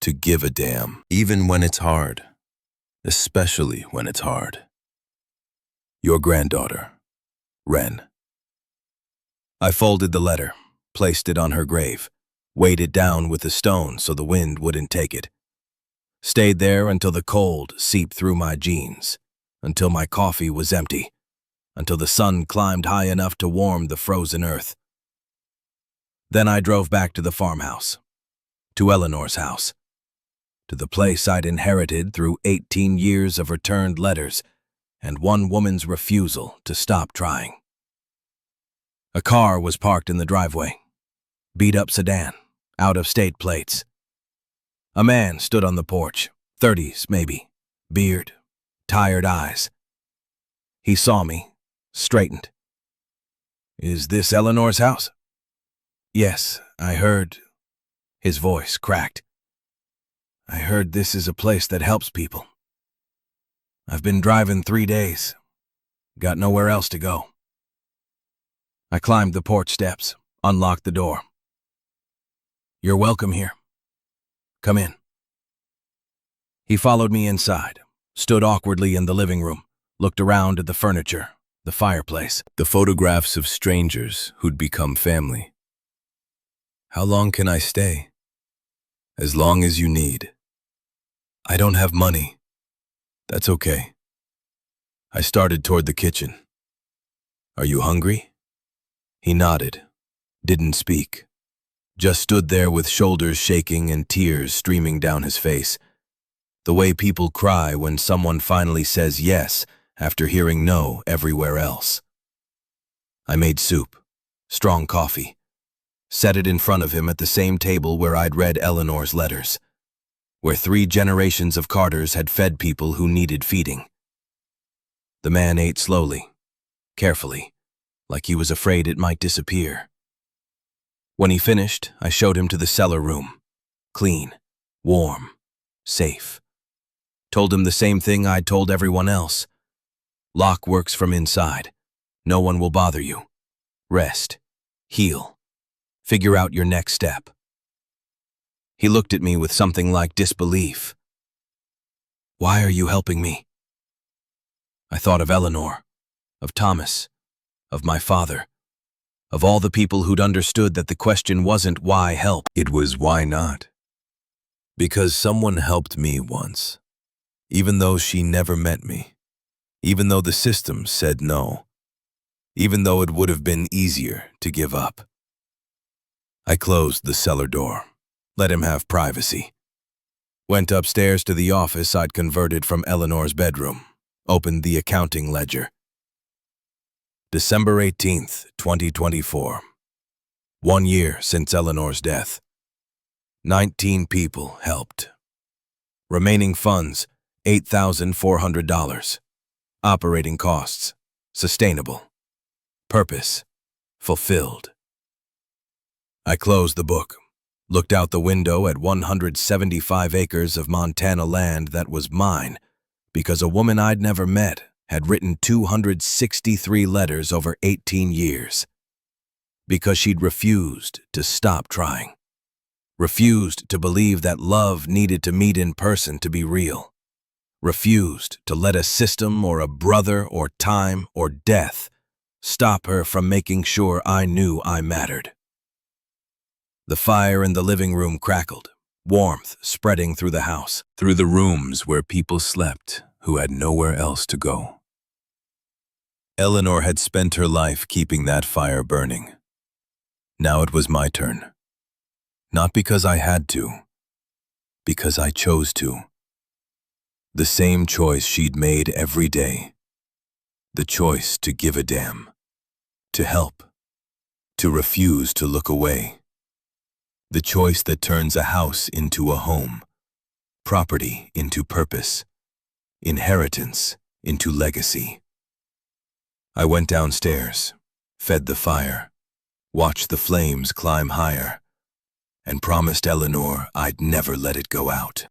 To give a damn. Even when it's hard. Especially when it's hard. Your granddaughter, Wren. I folded the letter, placed it on her grave, weighed it down with a stone so the wind wouldn't take it. Stayed there until the cold seeped through my jeans, until my coffee was empty, until the sun climbed high enough to warm the frozen earth. Then I drove back to the farmhouse, to Eleanor's house, to the place I'd inherited through 18 years of returned letters and one woman's refusal to stop trying. A car was parked in the driveway, beat-up sedan, out-of-state plates. A man stood on the porch, 30s maybe, beard, tired eyes. He saw me, straightened. "Is this Eleanor's house?" "Yes, I heard." His voice cracked. "I heard this is a place that helps people. I've been driving 3 days. Got nowhere else to go." I climbed the porch steps, unlocked the door. "You're welcome here. Come in." He followed me inside, stood awkwardly in the living room, looked around at the furniture, the fireplace, The photographs of strangers who'd become family. "How long can I stay?" "As long as you need." "I don't have money." "That's okay." I started toward the kitchen. "Are you hungry?" He nodded, didn't speak, just stood there with shoulders shaking and tears streaming down his face, the way people cry when someone finally says yes after hearing no everywhere else. I made soup, strong coffee, set it in front of him at the same table where I'd read Eleanor's letters, where 3 generations of Carters had fed people who needed feeding. The man ate slowly, carefully, like he was afraid it might disappear. When he finished, I showed him to the cellar room, clean, warm, safe. Told him the same thing I'd told everyone else. Lock works from inside. No one will bother you. Rest. Heal. Figure out your next step. He looked at me with something like disbelief. "Why are you helping me?" I thought of Eleanor, of Thomas, of my father, of all the people who'd understood that the question wasn't why help, It was why not? Because someone helped me once. Even though she never met me. Even though the system said no. Even though it would have been easier to give up. I closed the cellar door. Let him have privacy. Went upstairs to the office I'd converted from Eleanor's bedroom. Opened the accounting ledger. December 18th, 2024. 1 year since Eleanor's death. 19 people helped. Remaining funds, $8,400. Operating costs, sustainable. Purpose, fulfilled. I closed the book, looked out the window at 175 acres of Montana land that was mine because a woman I'd never met had written 263 letters over 18 years. Because she'd refused to stop trying. Refused to believe that love needed to meet in person to be real. Refused to let a system or a brother or time or death stop her from making sure I knew I mattered. The fire in the living room crackled, warmth spreading through the house, through the rooms where people slept who had nowhere else to go. Eleanor had spent her life keeping that fire burning. Now it was my turn. Not because I had to, because I chose to. The same choice she'd made every day. The choice to give a damn, to help, to refuse to look away. The choice that turns a house into a home, property into purpose, inheritance into legacy. I went downstairs, fed the fire, watched the flames climb higher, and promised Eleanor I'd never let it go out.